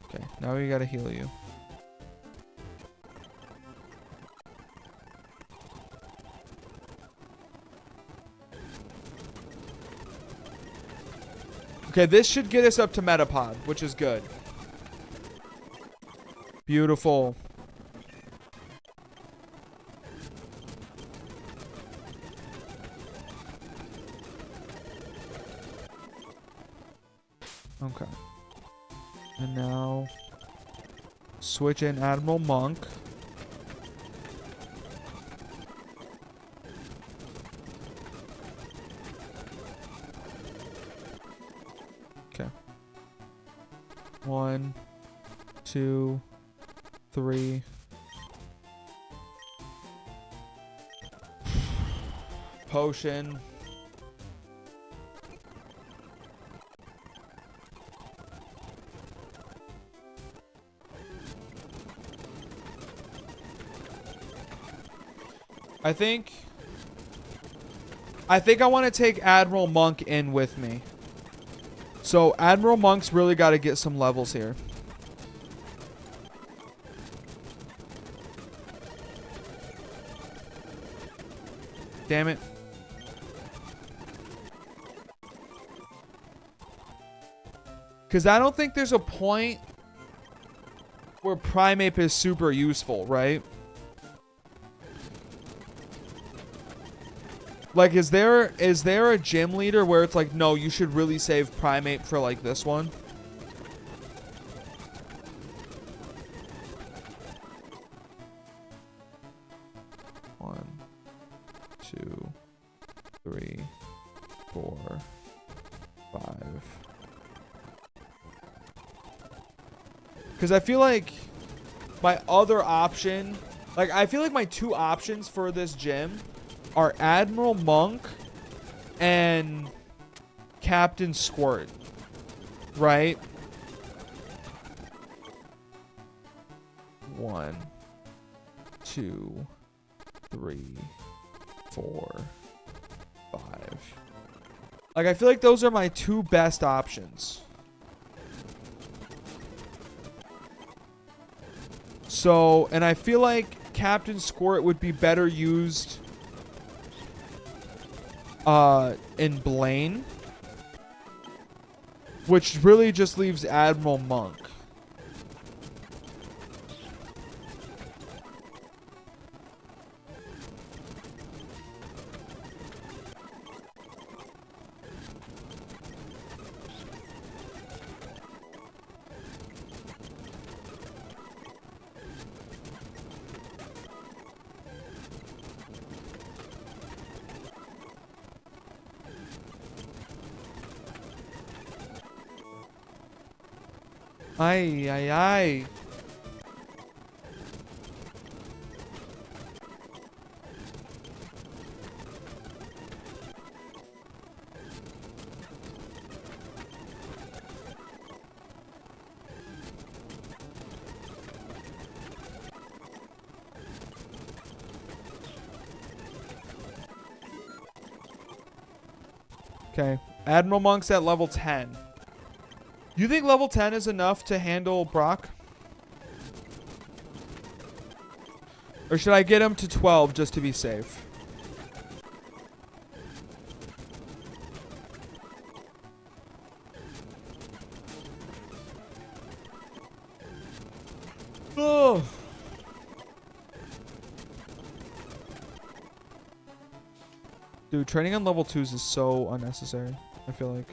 Speaker 1: Okay, now we gotta heal you. Okay, this should get us up to Metapod, which is good. Beautiful. Okay. And now switch in Admiral Monk. Okay. 1, 2, 3. Potion. I think I want to take Admiral Monk in with me. So Admiral Monk's really got to get some levels here. Damn it. Because I don't think there's a point where Primeape is super useful, right? Like, is there a gym leader where it's like, no, you should really save Primeape for, like, this one? One, 2, 3, 4, 5. Because I feel like my other option, like, I feel like my 2 options for this gym are Admiral Monk and Captain Squirt, right? 1, 2, 3, 4, 5. Like, I feel like those are my 2 best options. So, and I feel like Captain Squirt would be better used in Blaine, which really just leaves Admiral Monk. Ay, ay, ay. Okay. Admiral Monk's at level 10. You think level 10 is enough to handle Brock? Or should I get him to 12 just to be safe? Oh. Dude, training on level 2s is so unnecessary, I feel like.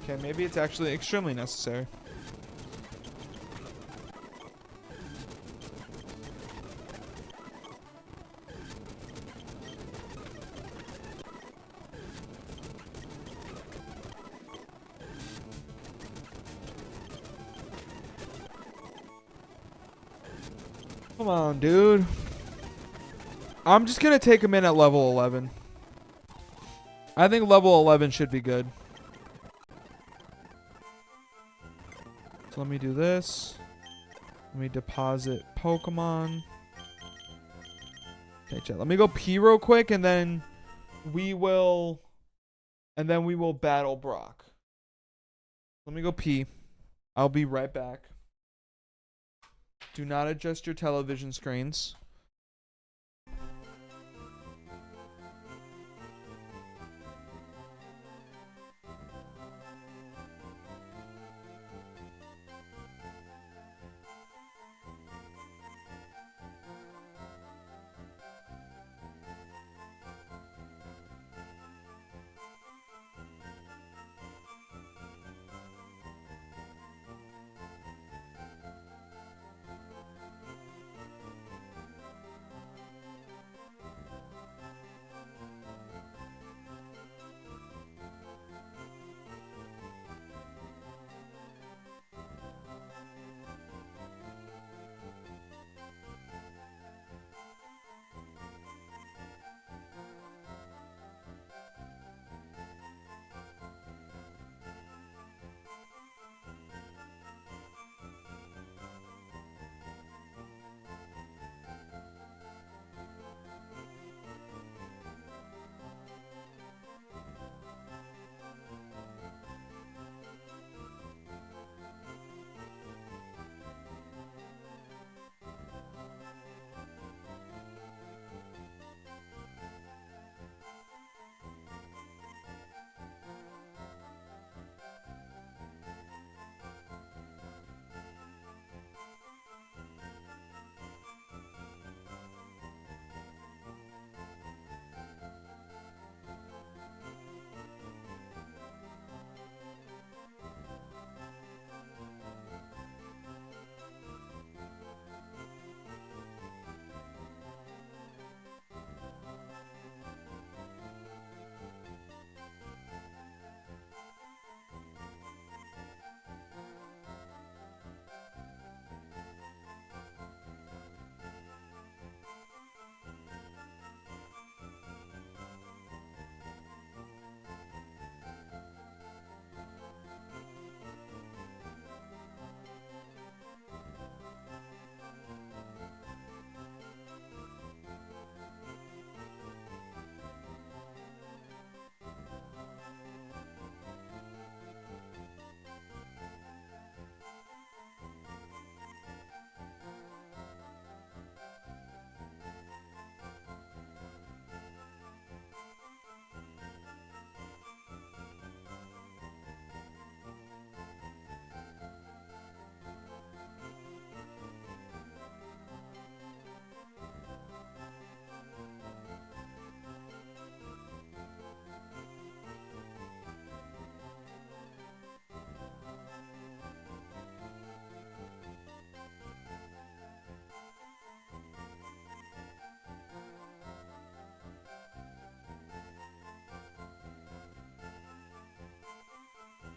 Speaker 1: Okay, maybe it's actually extremely necessary. Come on, dude. I'm just gonna take him in at level 11. I think level 11 should be good. So let me do this. Let me deposit Pokemon. Okay, chat. Let me go pee real quick, and then we will battle Brock. Let me go pee. I'll be right back. Do not adjust your television screens.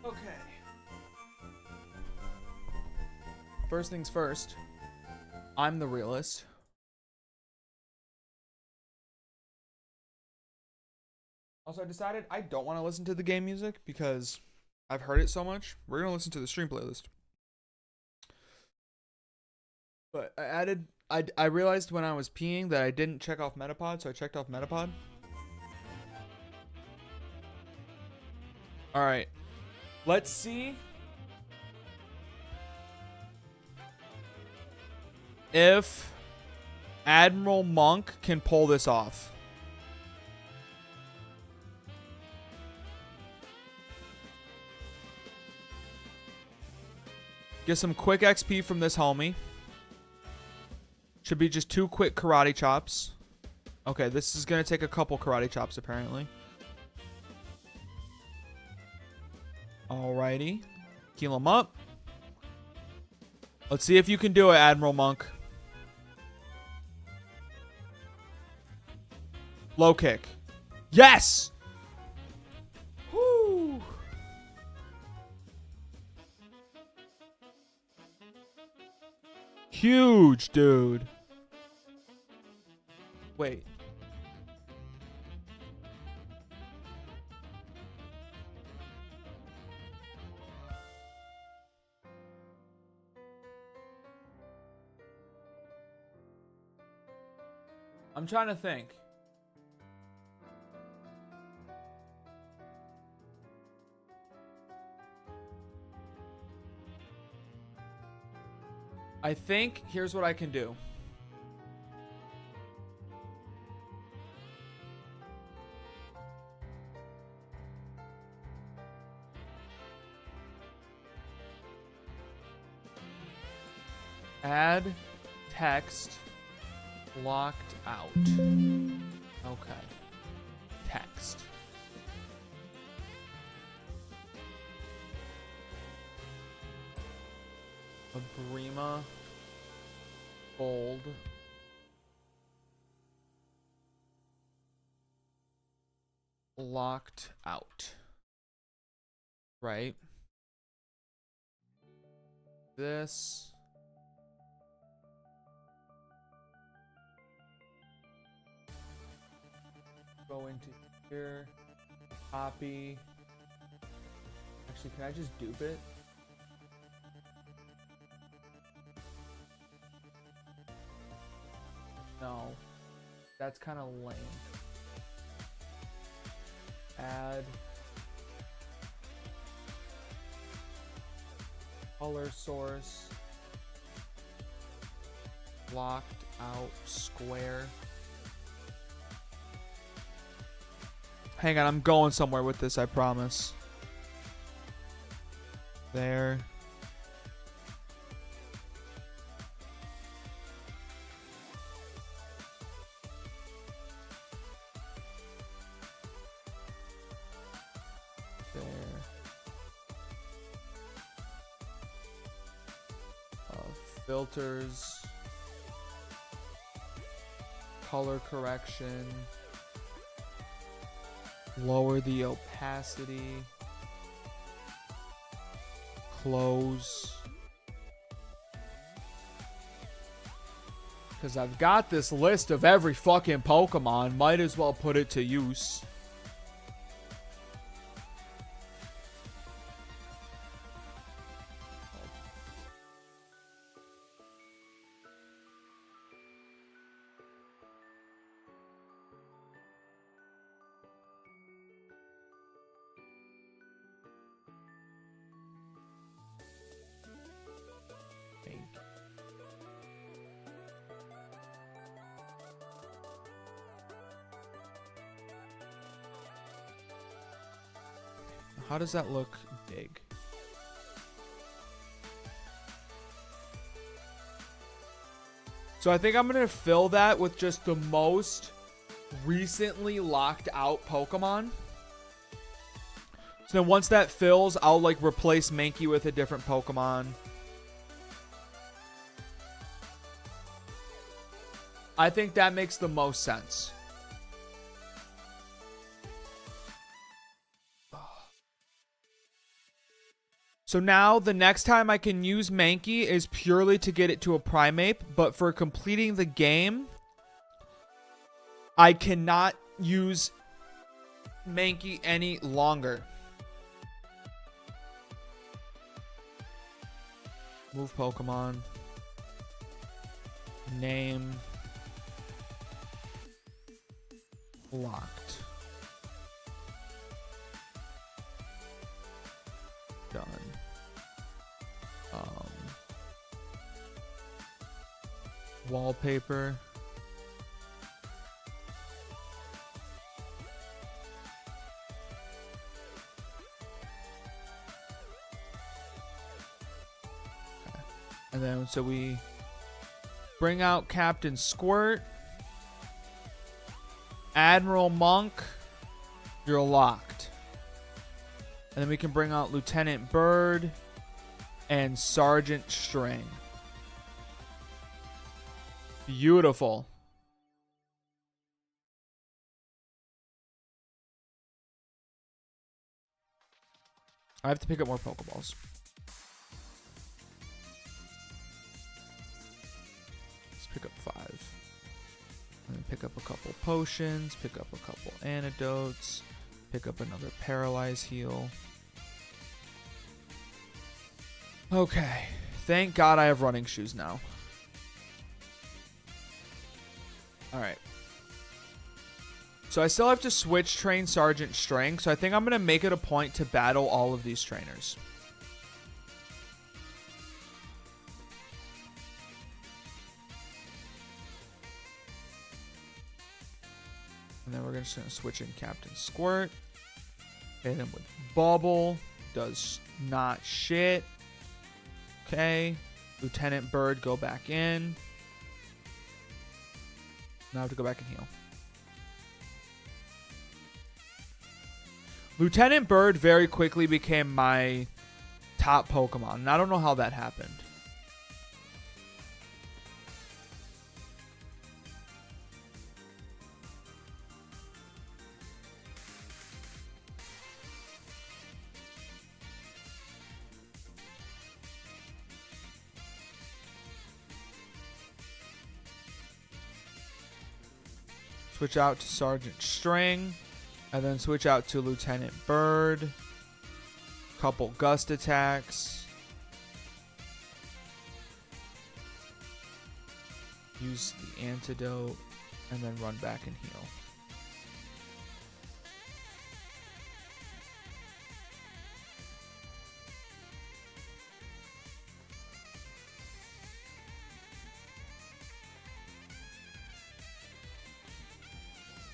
Speaker 1: Okay. First things first. I'm the realist. Also, I decided I don't want to listen to the game music because I've heard it so much. We're going to listen to the stream playlist. But I realized when I was peeing that I didn't check off Metapod, so I checked off Metapod. All right. Let's see if Admiral Monk can pull this off. Get some quick XP from this homie. Should be just 2 quick karate chops. Okay, this is going to take a couple karate chops, apparently. Alrighty. Heal him up. Let's see if you can do it, Admiral Monk. Low kick. Yes! Woo! Huge, dude. Wait. I'm trying to think. I think here's what I can do. Add text locked out. Okay. Text. Agrima. Bold. Locked out. Right. This. Go into here. Copy. Actually, can I just dupe it? No. That's kind of lame. Add. Color source. Blocked out square. Hang on, I'm going somewhere with this, I promise. There. Filters, color correction, lower the opacity, close, because I've got this list of every fucking Pokemon, might as well put it to use. How does that look big? So I think I'm going to fill that with just the most recently locked out Pokemon. So then once that fills, I'll like replace Mankey with a different Pokemon. I think that makes the most sense. So now the next time I can use Mankey is purely to get it to a Primeape, but for completing the game, I cannot use Mankey any longer. Move Pokemon. Name. Locked. Done. Wallpaper. Okay. And then so we bring out Captain Squirt. Admiral Monk, you're locked. And then we can bring out Lieutenant Bird and Sergeant String. Beautiful. I have to pick up more Pokeballs. Let's pick up 5. And then pick up a couple potions, pick up a couple antidotes, pick up another Paralyze heal. Okay. Thank God I have running shoes now. Alright. So I still have to switch train Sergeant String, so I think I'm going to make it a point to battle all of these trainers. And then we're just going to switch in Captain Squirt. Hit him with Bubble. Does not shit. Okay. Lieutenant Bird, go back in. Now I have to go back and heal. Lieutenant Bird very quickly became my top Pokemon. And I don't know how that happened. Switch out to Sergeant String. And then switch out to Lieutenant Bird. Couple gust attacks. Use the antidote. And then run back and heal.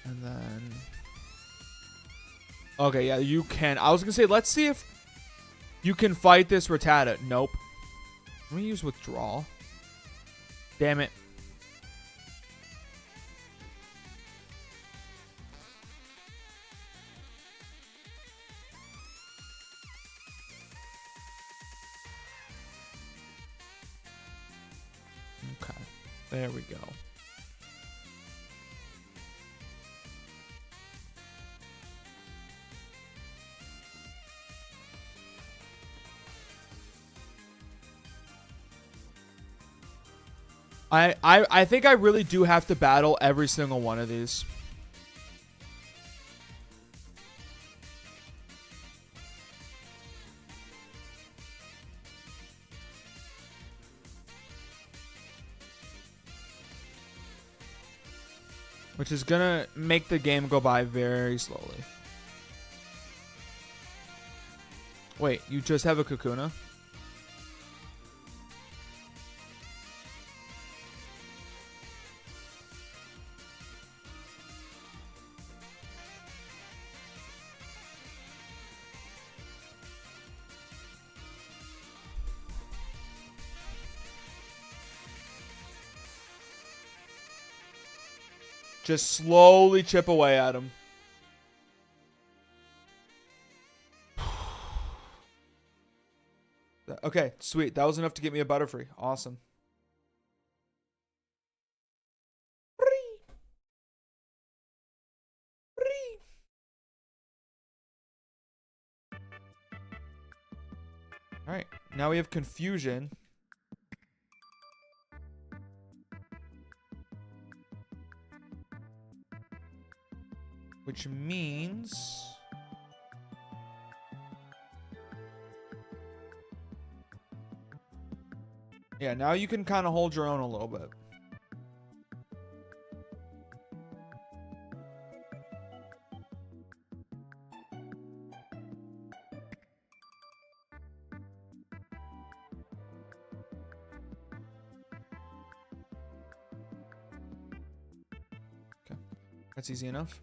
Speaker 1: And then... Okay, yeah, you can. I was going to say, let's see if you can fight this Rattata. Nope. Let me use Withdrawal. Damn it. Okay. There we go. I think I really do have to battle every single one of these. Which is gonna make the game go by very slowly. Wait, you just have a Kakuna? Just slowly chip away at him. Okay, sweet. That was enough to get me a Butterfree. Awesome. Alright, now we have Confusion. Which means... yeah, now you can kind of hold your own a little bit. Okay, that's easy enough.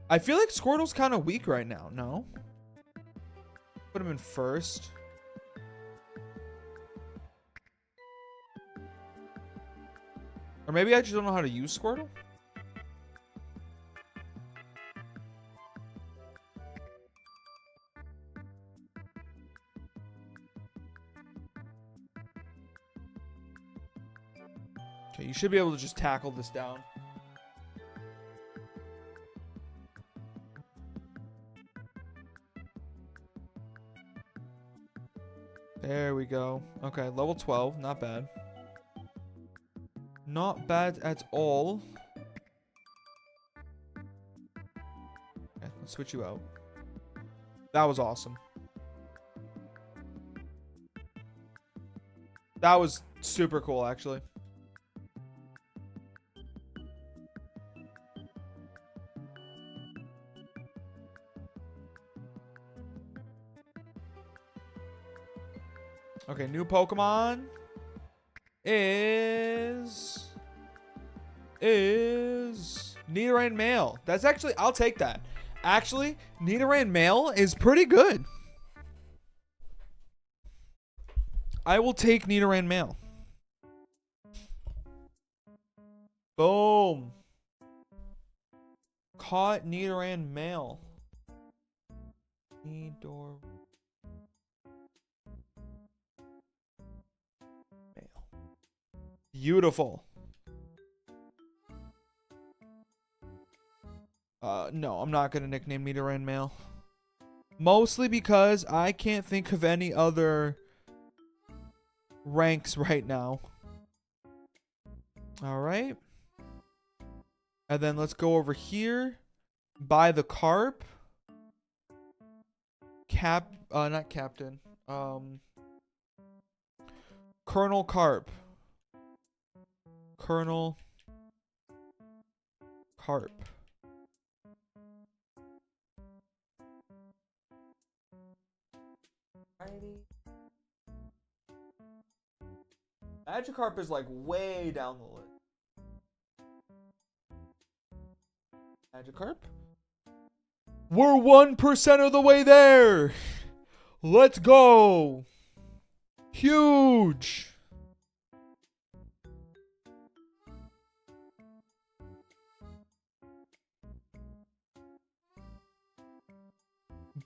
Speaker 1: I feel like Squirtle's kind of weak right now, no? Put him in first. Or maybe I just don't know how to use Squirtle? Okay, you should be able to just tackle this down. There we go. Okay, level 12. Not bad. Not bad at all. Okay, let's switch you out. That was awesome. That was super cool, actually. Okay, new Pokemon is Nidoran Male. That's actually, I'll take that. Actually, Nidoran Male is pretty good. I will take Nidoran Male. Boom. Caught Nidoran Male. Nidor. Beautiful. No, I'm not going to nickname Nidoran Male. Mostly because I can't think of any other ranks right now. Alright. And then let's go over here. Buy the carp. Not captain. Colonel Carp. Colonel Carp. Magikarp is like way down the list. Magikarp? We're 1% of the way there. Let's go. Huge.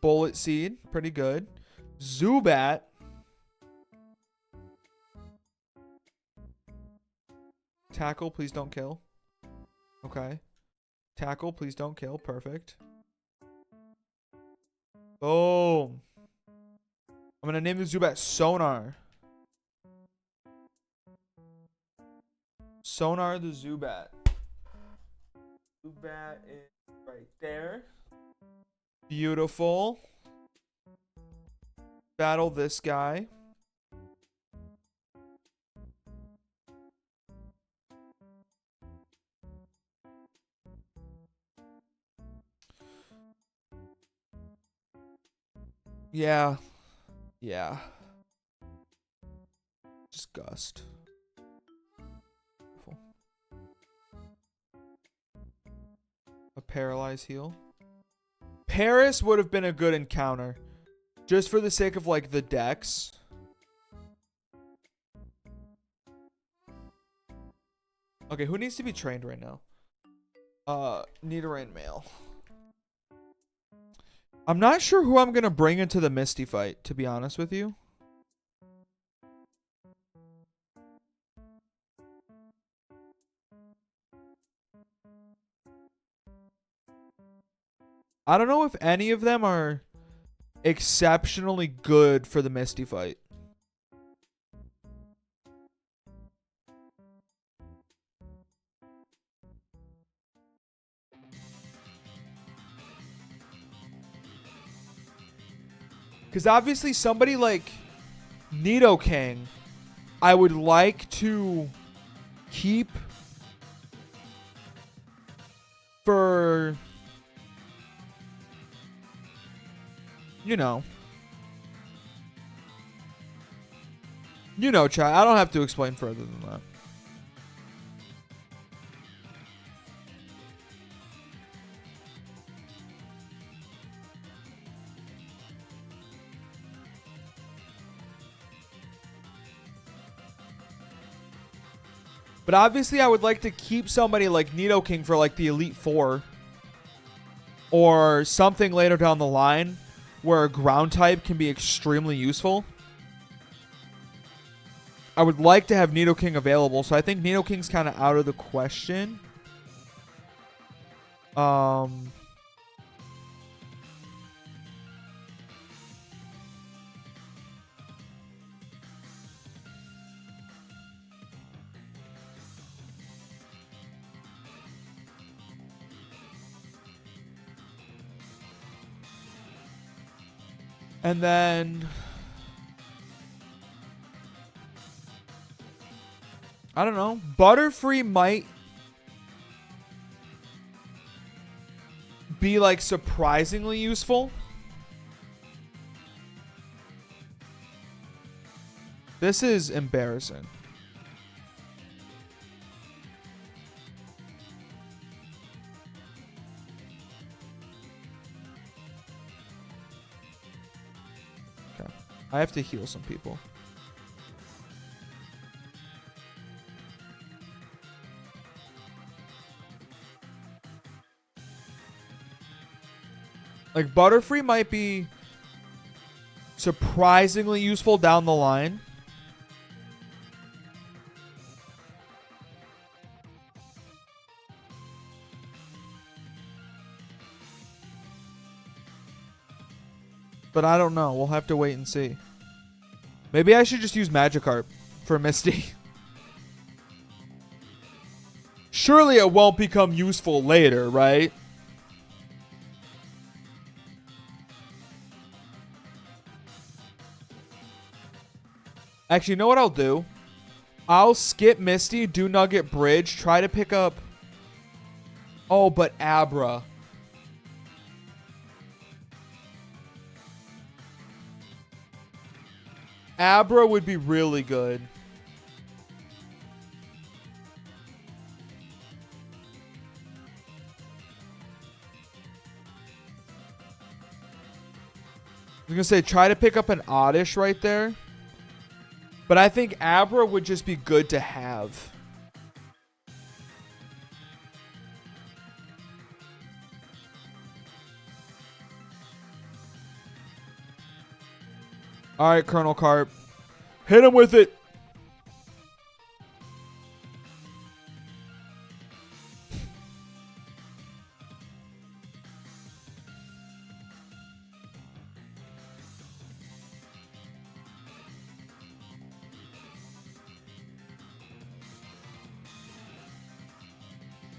Speaker 1: Bullet Seed, pretty good. Zubat. Tackle, please don't kill. Okay. Tackle, please don't kill. Perfect. Boom. I'm going to name the Zubat Sonar. Sonar the Zubat. Zubat is right there. Beautiful. Battle this guy. Yeah. Yeah. Just Gust. Beautiful. A Paralyze Heal. Paris would have been a good encounter. Just for the sake of, like, the decks. Okay, who needs to be trained right now? Nidoran Male. I'm not sure who I'm going to bring into the Misty fight, to be honest with you. I don't know if any of them are exceptionally good for the Misty fight. Because obviously somebody like Nidoking, I would like to keep for, you know, chat. I don't have to explain further than that. But obviously, I would like to keep somebody like Nidoking for like the Elite Four. Or something later down the line where a ground type can be extremely useful. I would like to have Nidoking available, so I think Nidoking's kind of out of the question. And then I don't know. Butterfree might be like surprisingly useful. This is embarrassing. Okay. I have to heal some people. Like, Butterfree might be surprisingly useful down the line. But I don't know. We'll have to wait and see. Maybe I should just use Magikarp for Misty. Surely it won't become useful later, right? Actually, you know what I'll do? I'll skip Misty, do Nugget Bridge, try to pick up... Oh, but Abra. Abra would be really good. I was going to say, try to pick up an Oddish right there. But I think Abra would just be good to have. All right, Colonel Carp. Hit him with it.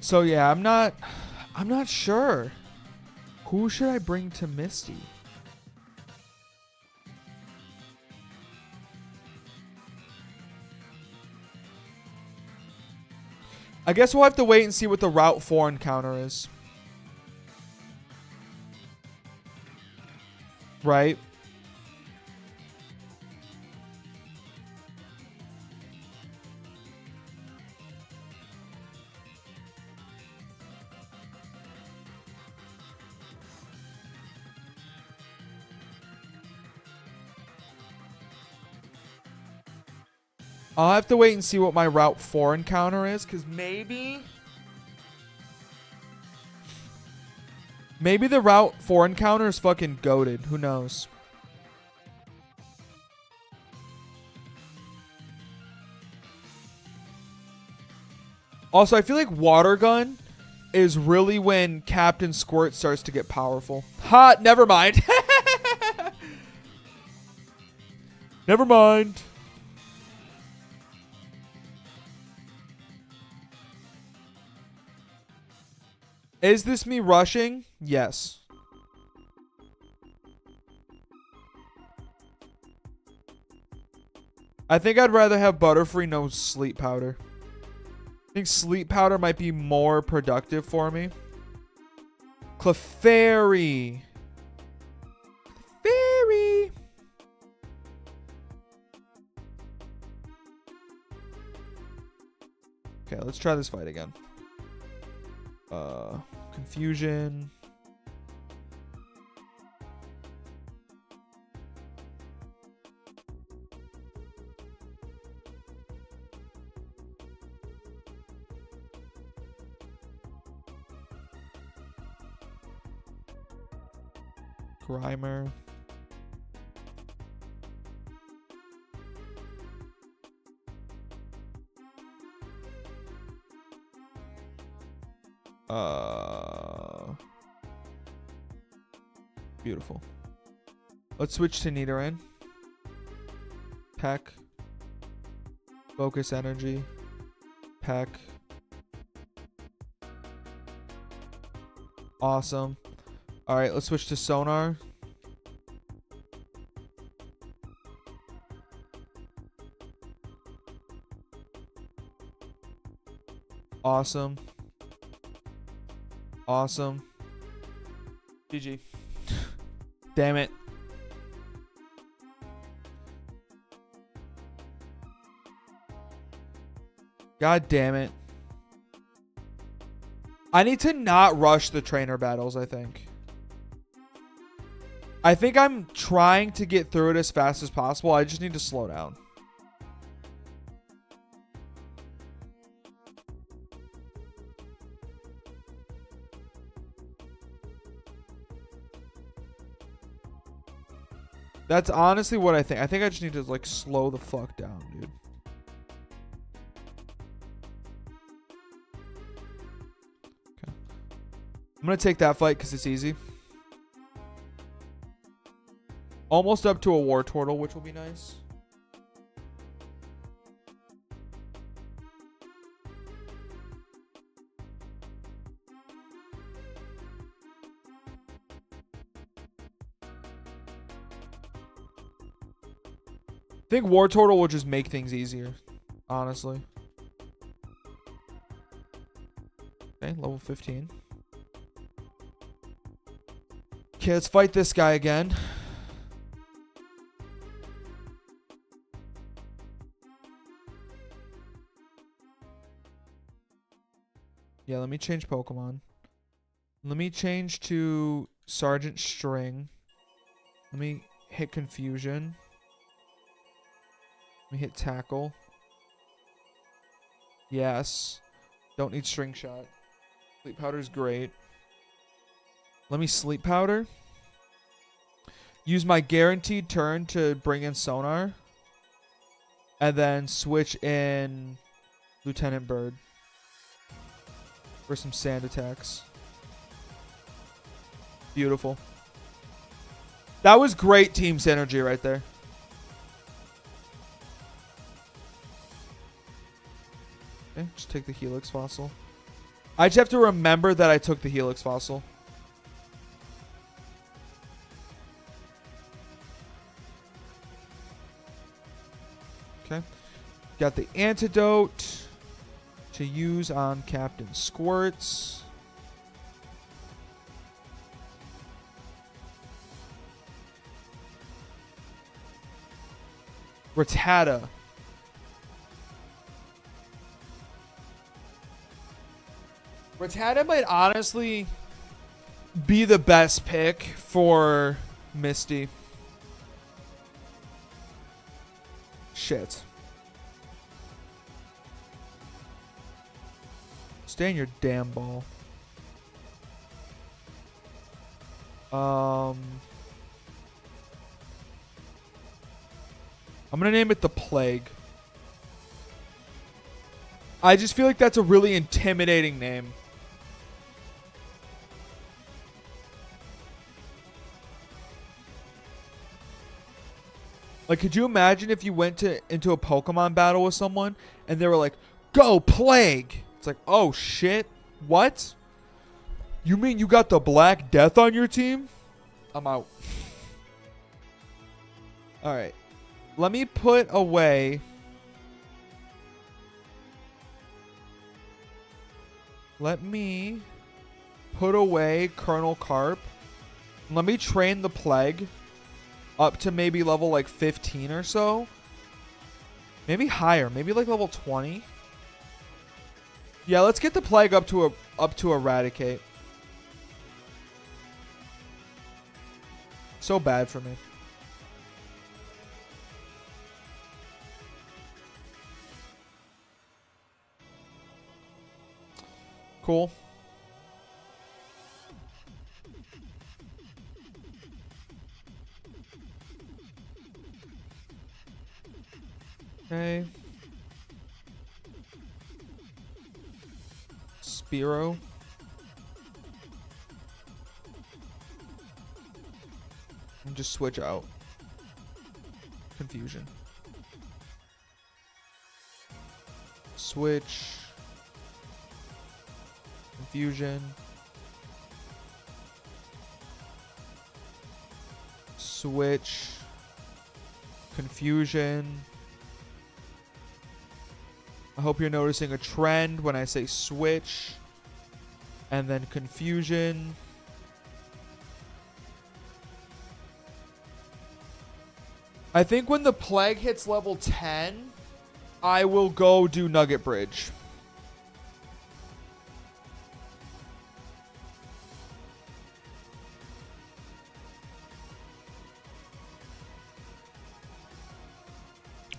Speaker 1: So yeah, I'm not sure. Who should I bring to Misty? I guess we'll have to wait and see what the Route 4 encounter is. Right? I'll have to wait and see what my Route 4 encounter is, because maybe the Route 4 encounter is fucking goated. Who knows? Also, I feel like Water Gun is really when Captain Squirt starts to get powerful. Ha! Never mind. Never mind. Is this me rushing? Yes. I think I'd rather have Butterfree, no Sleep Powder. I think Sleep Powder might be more productive for me. Clefairy. Clefairy. Okay, let's try this fight again. Confusion. Grimer. Beautiful. Let's switch to Nidoran. Peck. Focus Energy. Peck. Awesome. Alright, let's switch to Sonar. Awesome. Awesome. GG. Damn it. God damn it. I need to not rush the trainer battles, I think. I think I'm trying to get through it as fast as possible. I just need to slow down. That's honestly what I think. I think I just need to like slow the fuck down, dude. Okay. I'm going to take that fight because it's easy. Almost up to a War Turtle, which will be nice. I think War Turtle will just make things easier, honestly. Okay, level 15. Okay, let's fight this guy again. Yeah, let me change Pokemon. Let me change to Sergeant String. Let me hit Confusion. Let me hit Tackle. Yes. Don't need String Shot. Sleep Powder is great. Let me Sleep Powder. Use my guaranteed turn to bring in Sonar. And then switch in Lieutenant Bird. For some sand attacks. Beautiful. That was great team synergy right there. Okay, just take the Helix Fossil. I just have to remember that I took the Helix Fossil. Okay. Got the antidote to use on Captain Squirts. Rattata. Rattata might honestly be the best pick for Misty. Shit. Stay in your damn ball. I'm gonna name it the Plague. I just feel like that's a really intimidating name. Like, could you imagine if you went into a Pokemon battle with someone and they were like, "Go Plague"? It's like, oh shit, what? You mean you got the Black Death on your team? I'm out. All right. Let me put away. Let me put away Colonel Carp. Let me train the Plague up to maybe level like 15 or so. Maybe higher. Maybe like level 20. Yeah, let's get the Plague up to Eradicate. So bad for me. Cool. Okay. Spiro. And just switch out. Confusion. Switch. Confusion. Switch. Confusion. I hope you're noticing a trend when I say switch. And then confusion. I think when the Plague hits level 10, I will go do Nugget Bridge.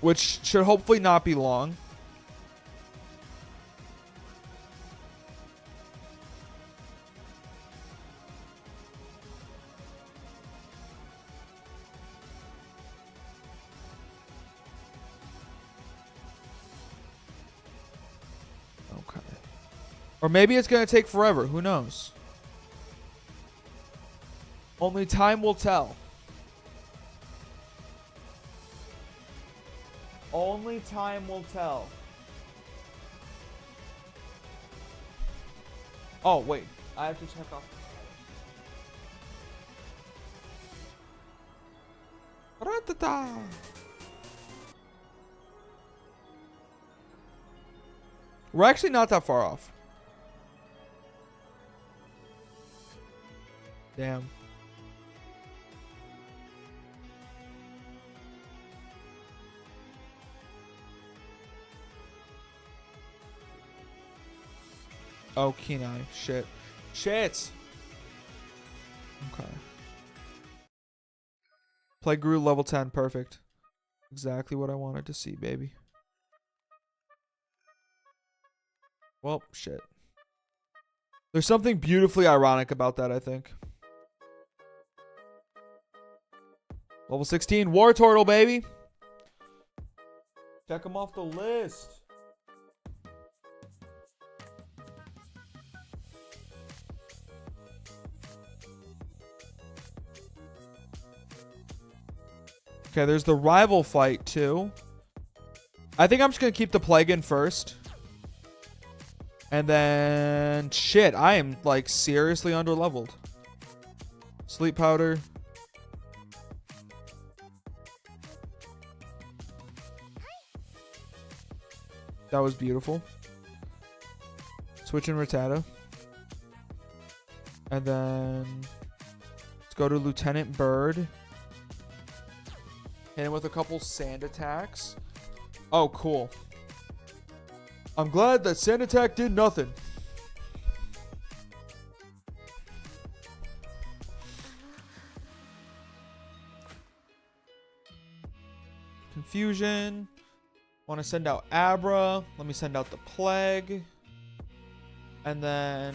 Speaker 1: Which should hopefully not be long. Okay. Or maybe it's going to take forever. Who knows? Only time will tell. Only time will tell. Oh, wait. I have to check off. Ra-ta-ta. We're actually not that far off. Damn. Oh, Kenai. Shit. Shit! Okay. Play grew level 10. Perfect. Exactly what I wanted to see, baby. Well, shit. There's something beautifully ironic about that, I think. Level 16. War Turtle, baby! Check him off the list. Okay, there's the rival fight, too. I think I'm just going to keep the Plague in first. And then... Shit, I am, like, seriously underleveled. Sleep Powder. That was beautiful. Switch in Rattata. And then... Let's go to Lieutenant Bird. Hit him with a couple sand attacks. Oh, cool. I'm glad that sand attack did nothing. Confusion. Want to send out Abra. Let me send out the Plague. And then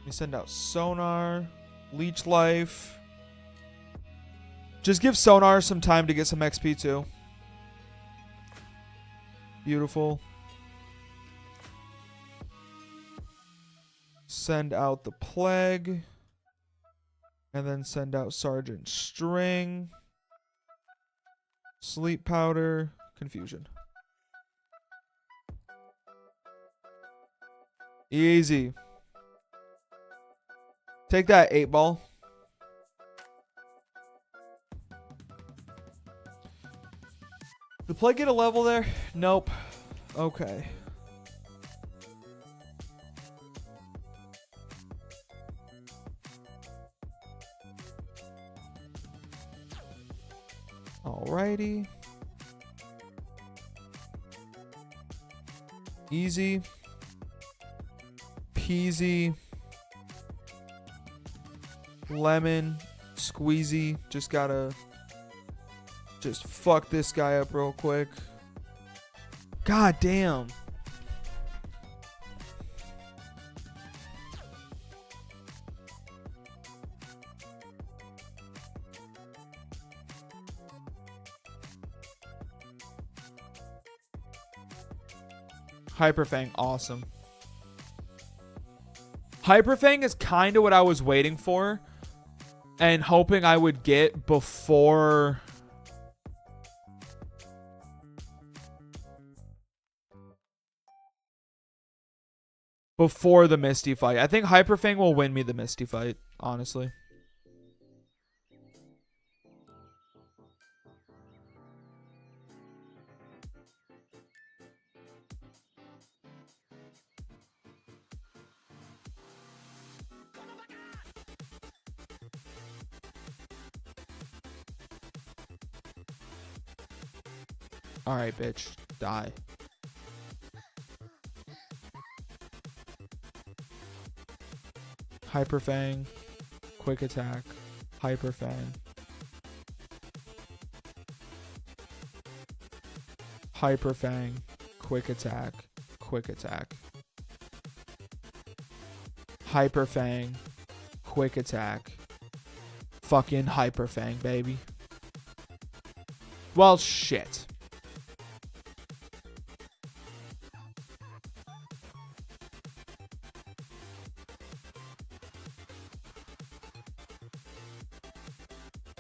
Speaker 1: let me send out Sonar. Leech Life. Just give Sonar some time to get some XP too. Beautiful. Send out the Plague. And then send out Sergeant String. Sleep Powder. Confusion. Easy. Take that 8-ball. Did Plague get a level there? Nope. Okay. Alrighty. Easy. Peasy. Lemon. Squeezy. Just gotta just fuck this guy up real quick. God damn. Hyperfang, awesome. Hyperfang is kind of what I was waiting for and hoping I would get before the Misty fight. I think Hyperfang will win me the Misty fight, honestly. Alright, bitch. Die. Hyperfang. Quick attack. Hyperfang. Hyperfang. Quick attack. Quick attack. Hyperfang. Quick attack. Fucking Hyperfang, baby. Well, shit.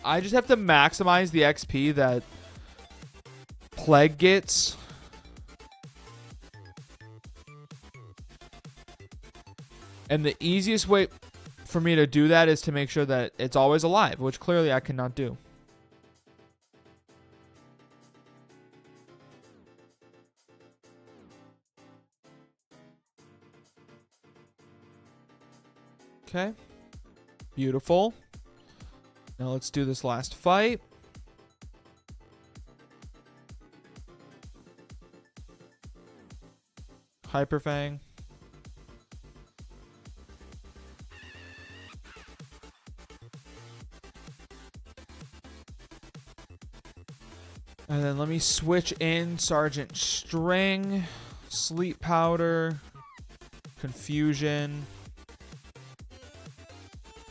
Speaker 1: I just have to maximize the XP that Plague gets. And the easiest way for me to do that is to make sure that it's always alive, which clearly I cannot do. Okay. Beautiful. Now let's do this last fight. Hyperfang. And then let me switch in Sergeant String, Sleep Powder, Confusion.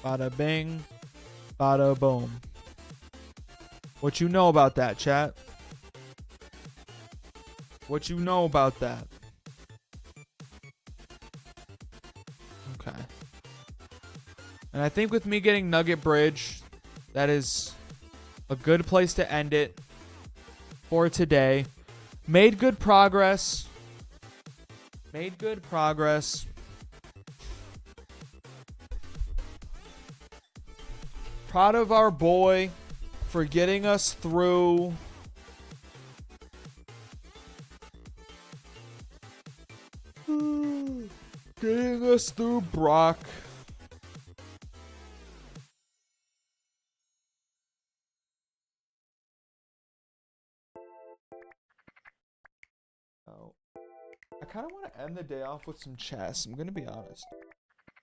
Speaker 1: Bada bing. Bada boom. What you know about that, chat? What you know about that? Okay. And I think with me getting Nugget Bridge, that is a good place to end it for today. Made good progress. Made good progress. Proud of our boy for getting us through Brock. Oh. I kind of want to end the day off with some chess. I'm going to be honest.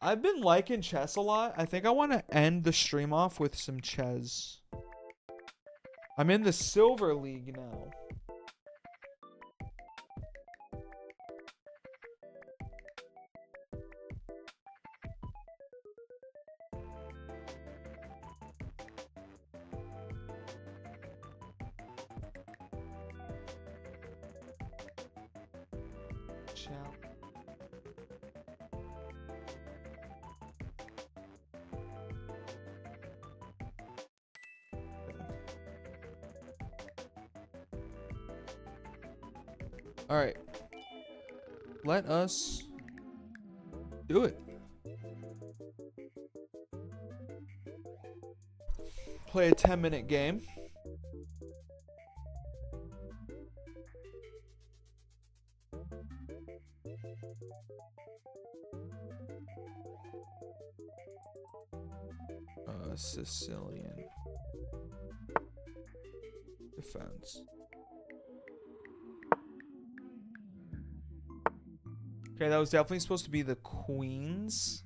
Speaker 1: I've been liking chess a lot. I think I want to end the stream off with some chess. I'm in the Silver League now. Ciao. All right. Let us do it. Play a 10-minute game. Sicilian defense. Okay, that was definitely supposed to be the queen's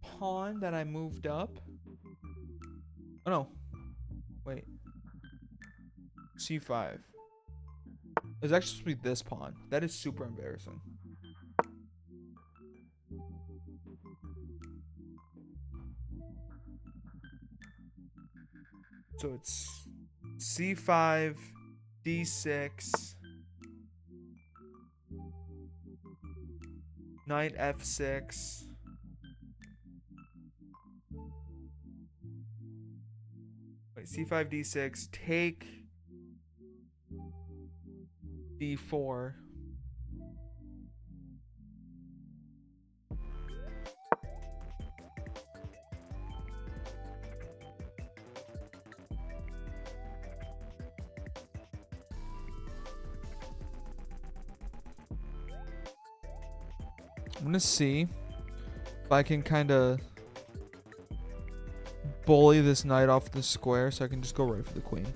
Speaker 1: pawn that I moved up. Oh no. Wait. C5. It's actually supposed to be this pawn. That is super embarrassing. So it's C5, D6, knight F6. Wait, C5, D6, take D4. I'm gonna see if I can kind of bully this knight off the square so I can just go right for the queen.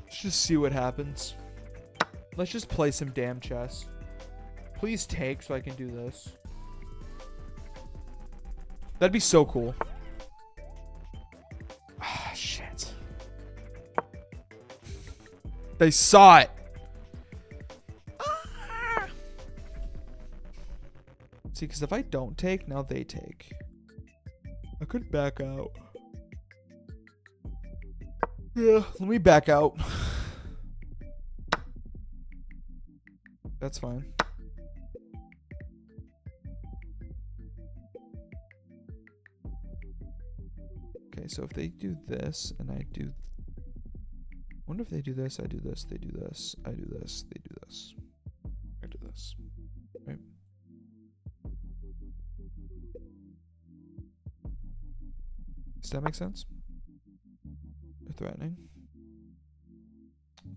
Speaker 1: Let's just see what happens. Let's just play some damn chess. Please take so I can do this. That'd be so cool. Ah, shit. They saw it. See, because if I don't take, now they take. I could back out. Yeah, let me back out. That's fine. Okay, so if they do this and I do... I wonder if they do this, I do this, they do this, I do this, they do this. I do this. Right? Does that make sense? They're threatening.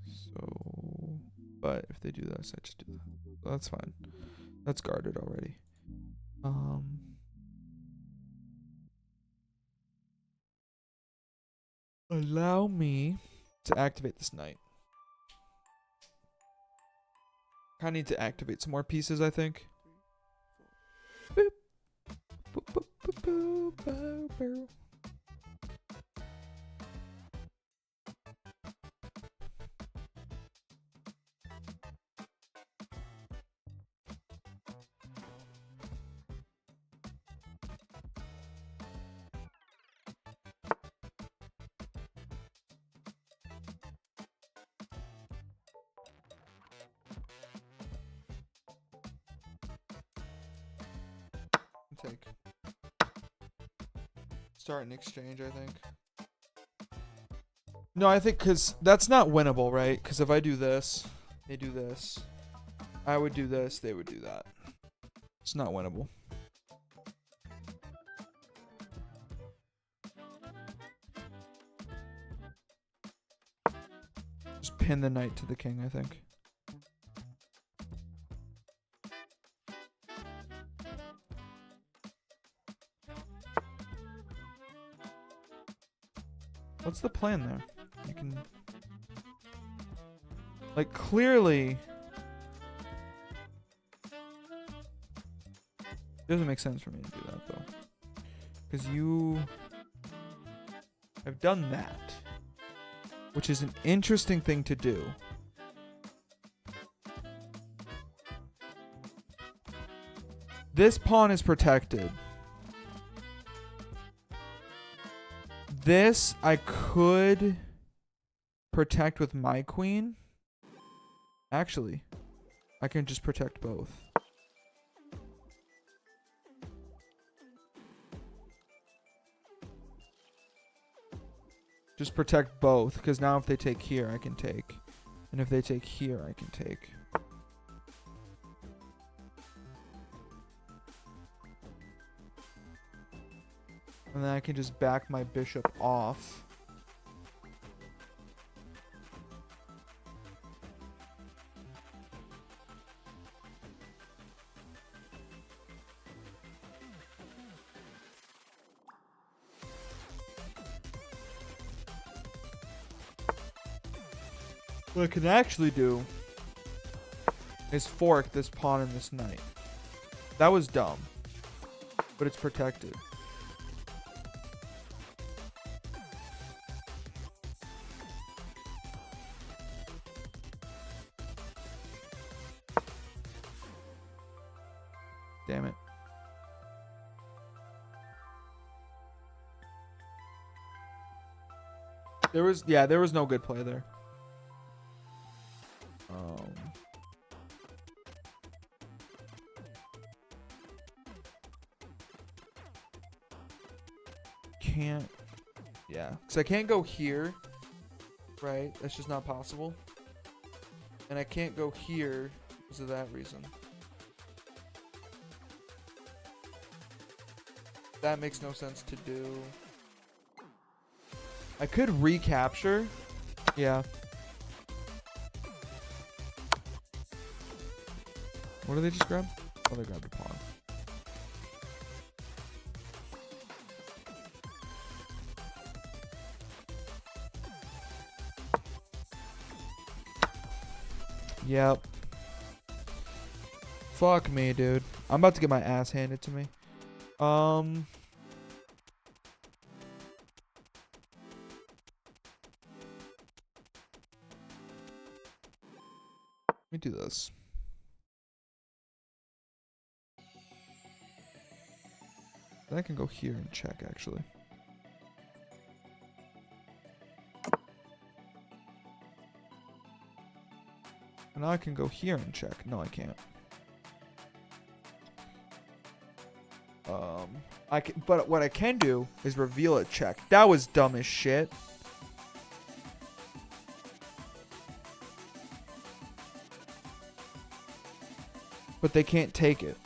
Speaker 1: So, but if they do this, I just do that. So that's fine. That's guarded already. Allow me to activate this knight. I need to activate some more pieces, I think. Boop. Boop, boop, boop, boop, boop, boop. Take. Start an exchange, I think. No, I think because that's not winnable, right? Because if I do this, they do this. I would do this, they would do that. It's not winnable. Just pin the knight to the king, I think. What's the plan there? You can... Like, clearly... It doesn't make sense for me to do that, though. Because you... have done that. Which is an interesting thing to do. This pawn is protected. This I could protect with my queen. Actually, I can just protect both. Just protect both, because now if they take here, I can take. And if they take here, I can take. And then I can just back my bishop off. What I can actually do is fork this pawn and this knight. That was dumb, but it's protected. Damn it. There was no good play there. Can't. Yeah, because I can't go here, right? That's just not possible. And I can't go here because of that reason. That makes no sense to do. I could recapture. Yeah. What did they just grab? Oh, they grabbed a pawn. Yep. Fuck me, dude. I'm about to get my ass handed to me. Let me do this. Then I can go here and check, actually. And now I can go here and check. No, I can't. But what I can do is reveal a check. That was dumb as shit. But they can't take it.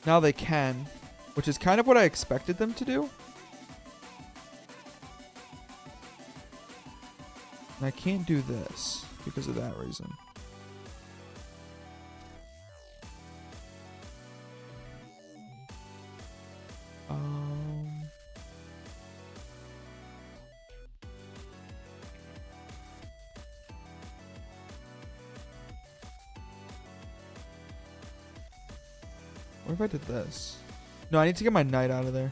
Speaker 1: Now they can, which is kind of what I expected them to do. And I can't do this because of that reason. What if I did this? No, I need to get my knight out of there.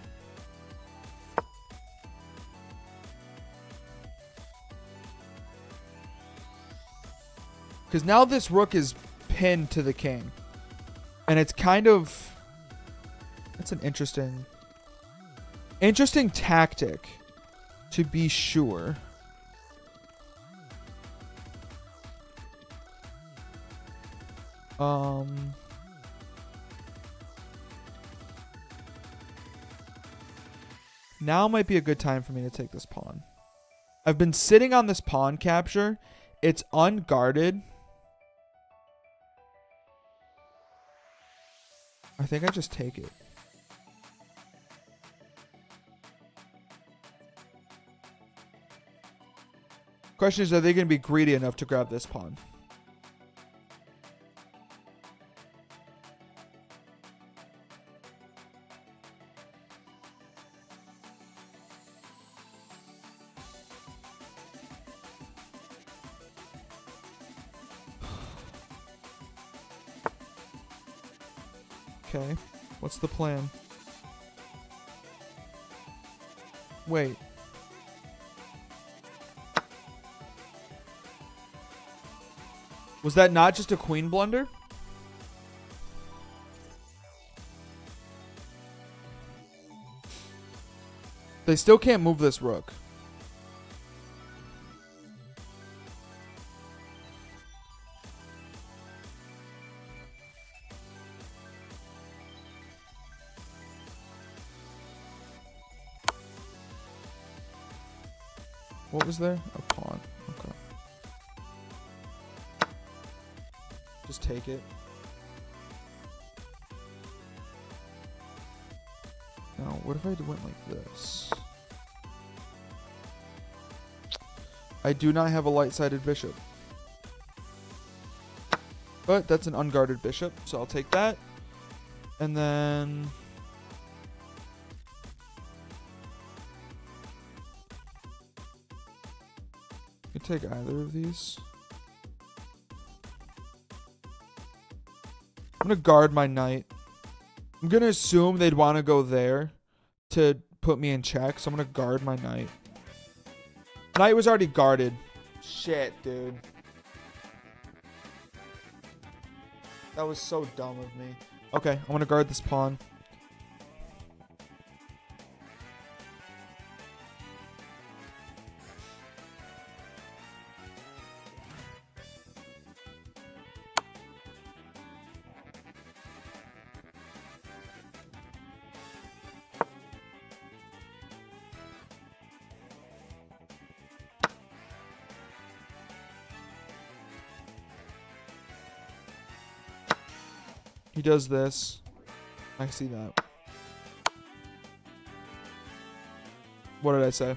Speaker 1: Because now this rook is pinned to the king. And it's kind of... That's an interesting tactic, to be sure. Now might be a good time for me to take this pawn. I've been sitting on this pawn capture. It's unguarded. I think I just take it. Question is, are they going to be greedy enough to grab this pawn? Okay, what's the plan? Wait. Was that not just a queen blunder? They still can't move this rook. What was there? A pawn. Okay. Just take it. Now, what if I went like this? I do not have a light-sided bishop. But that's an unguarded bishop, so I'll take that. And then... You can take either of these. I'm gonna guard my knight. I'm gonna assume they'd want to go there to put me in check, so I'm gonna guard my knight. Knight was already guarded. Shit, dude. That was so dumb of me. Okay, I'm gonna guard this pawn. He does this. I see that. What did I say?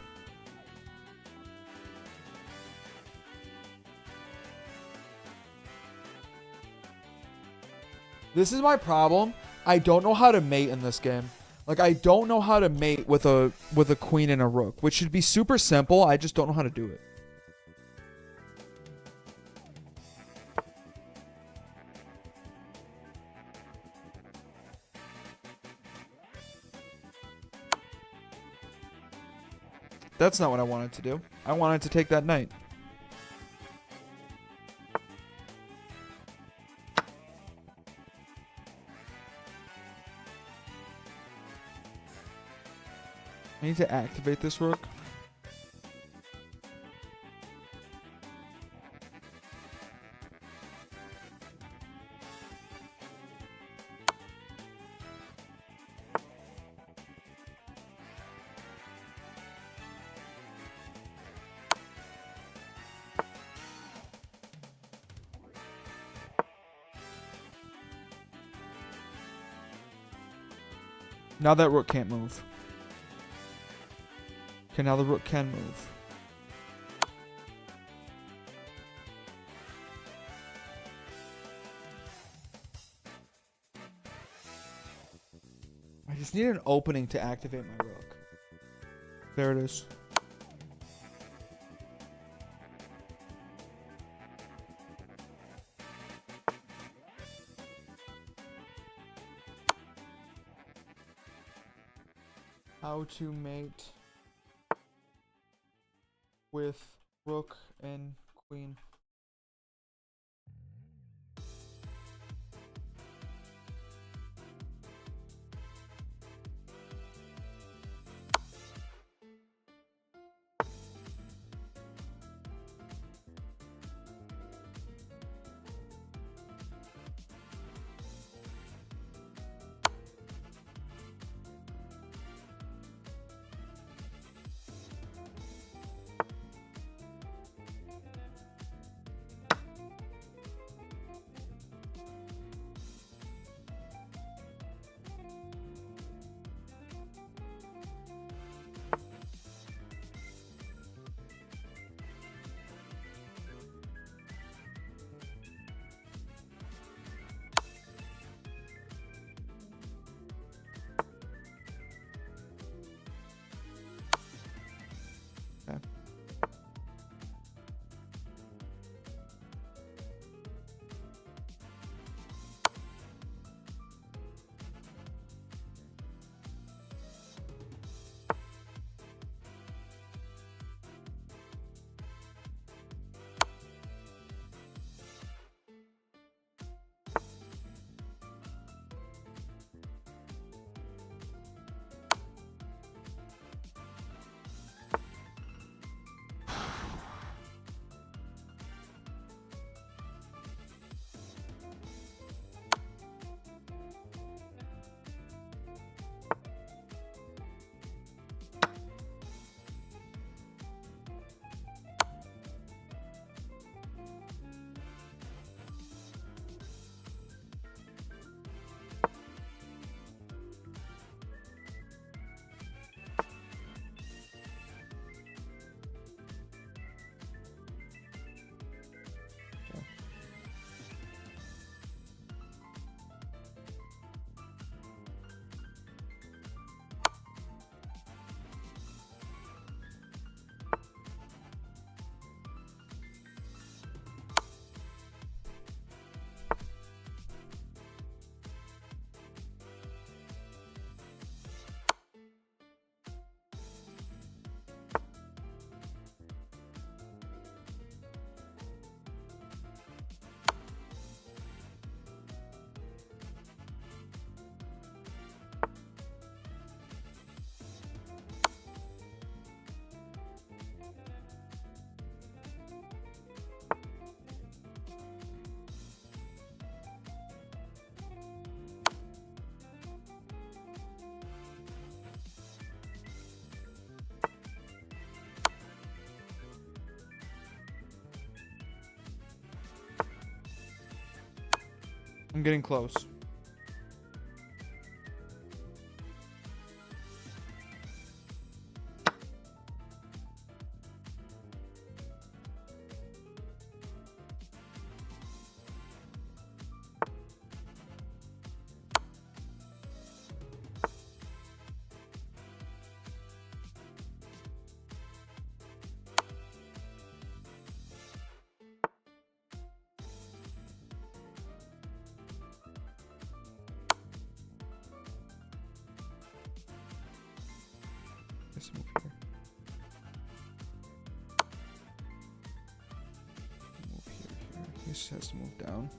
Speaker 1: This is my problem. I don't know how to mate in this game. Like, I don't know how to mate with a queen and a rook, which should be super simple. I just don't know how to do it. That's not what I wanted to do. I wanted to take that knight. I need to activate this rook. Now that rook can't move. Okay, now the rook can move. I just need an opening to activate my rook. There it is. How to mate with rook and queen. getting close. Let's move here. Move here. He just has to move down.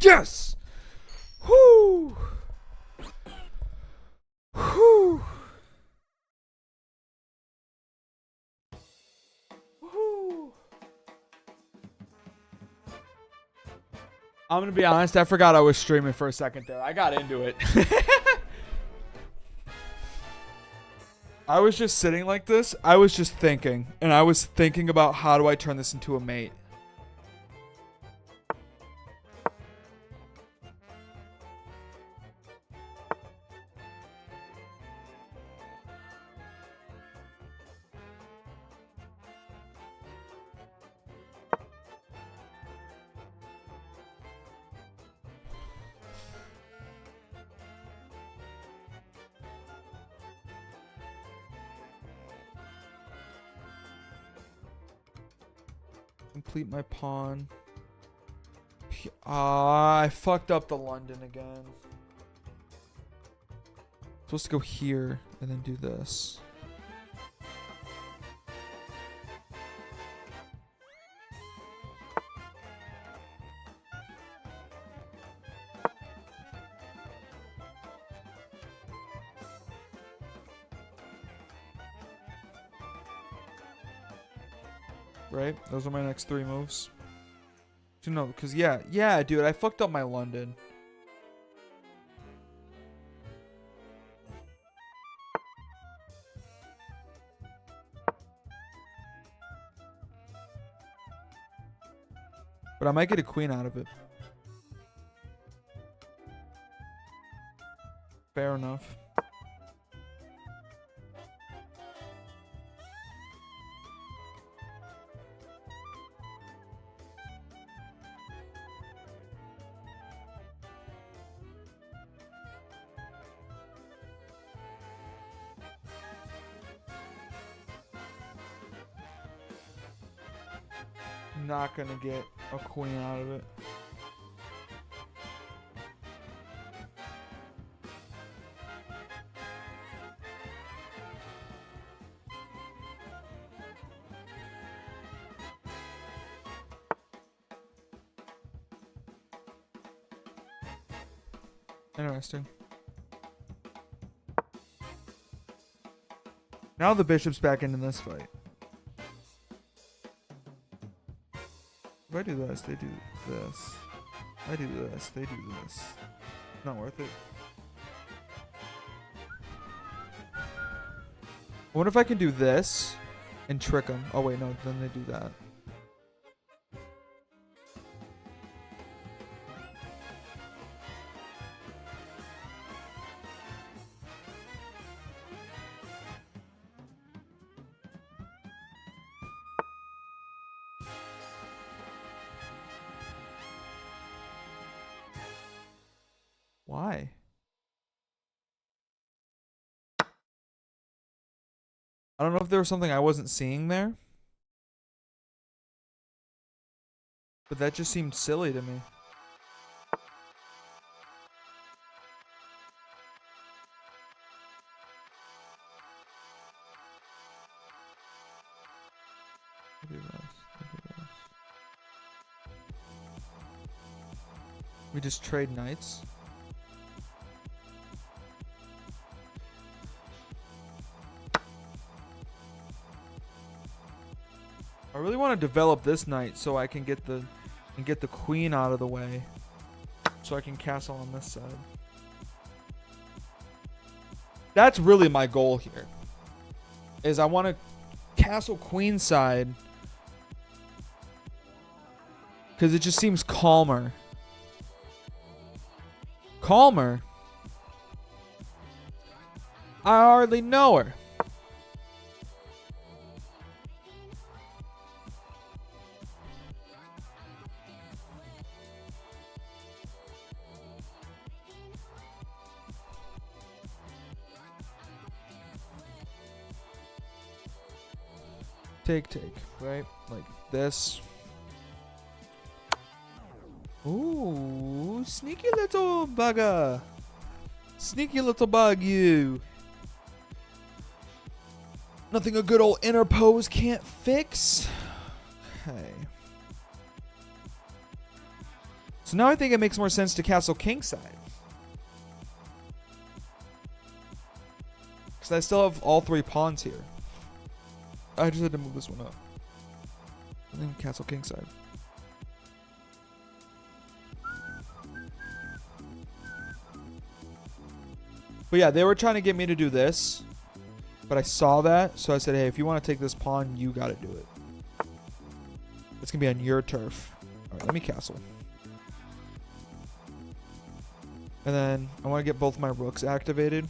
Speaker 1: Yes! Whoo! Whoo! Whoo! I'm gonna be honest, I forgot I was streaming for a second there. I got into it. I was just sitting like this. I was just thinking. And I was thinking about how do I turn this into a mate. Complete my pawn. I fucked up the London again. Supposed to go here and then do this. Right? Those are my next 3 moves. No, because yeah, dude, I fucked up my London. But I might get a queen out of it. Fair enough. Not gonna get a queen out of it. Interesting. Now the bishop's back into this fight. If I do this, they do this. If I do this, they do this. Not worth it. I wonder if I can do this and trick them. Oh wait, no, then they do that. Why? I don't know if there was something I wasn't seeing there. But that just seemed silly to me. Look at this. Look at this. We just trade knights. I really want to develop this knight so I can get the queen out of the way, so I can castle on this side. That's really my goal here. Is I want to castle queen side because it just seems calmer. Calmer? I hardly know her. Take, right? Like this. Ooh, sneaky little bugger. Sneaky little bug, you. Nothing a good old interpose can't fix. Okay. So now I think it makes more sense to castle kingside. Because I still have all 3 pawns here. I just had to move this one up. And then castle kingside. But yeah, they were trying to get me to do this. But I saw that, so I said, hey, if you want to take this pawn, you got to do it. It's going to be on your turf. All right, let me castle. And then I want to get both my rooks activated.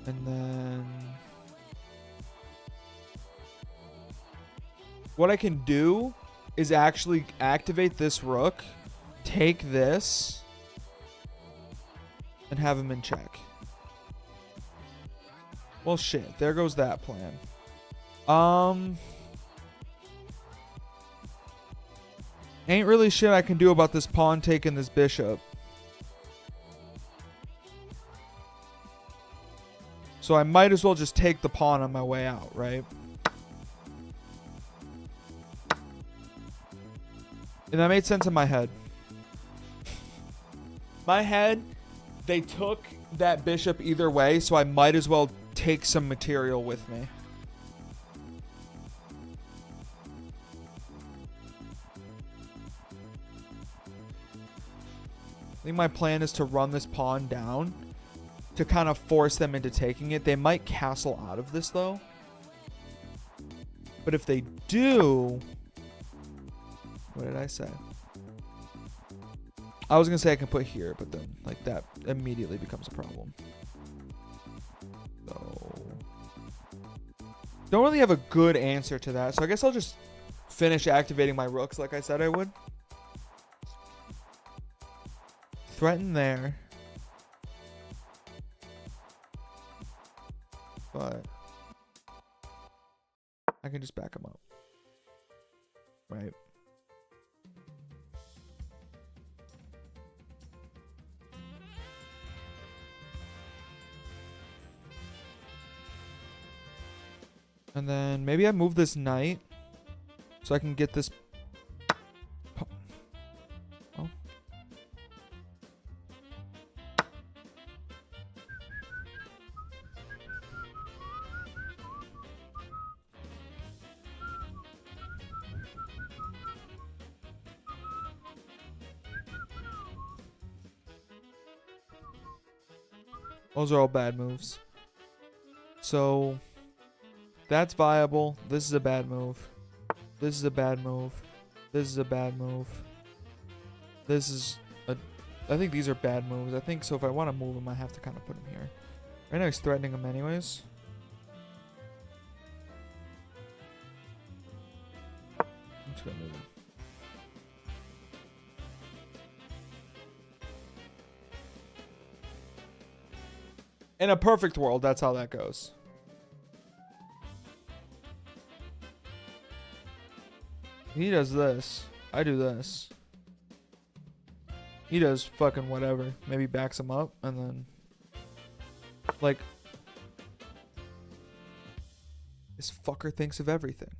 Speaker 1: And then what I can do is actually activate this rook, take this, and have him in check. Well, shit. There goes that plan. Ain't really shit I can do about this pawn taking this bishop. So I might as well just take the pawn on my way out, right? And that made sense in my head. My head, they took that bishop either way, so I might as well take some material with me. I think my plan is to run this pawn down to kind of force them into taking it. They might castle out of this, though. But if they do... What did I say? I was going to say I can put here, but then, like, that immediately becomes a problem. So... Don't really have a good answer to that, so I guess I'll just finish activating my rooks like I said I would. Threaten there. But I can just back him up. Right? And then maybe I move this knight so I can get this. Oh. Those are all bad moves. So that's viable. This is a bad move. This is a bad move. This is a bad move. This is a... I think these are bad moves. I think so if I want to move him, I have to kind of put him here. Right now he's threatening him anyways. I'm just going to move him. In a perfect world, that's how that goes. He does this. I do this. He does fucking whatever. Maybe backs him up and then... Like... This fucker thinks of everything.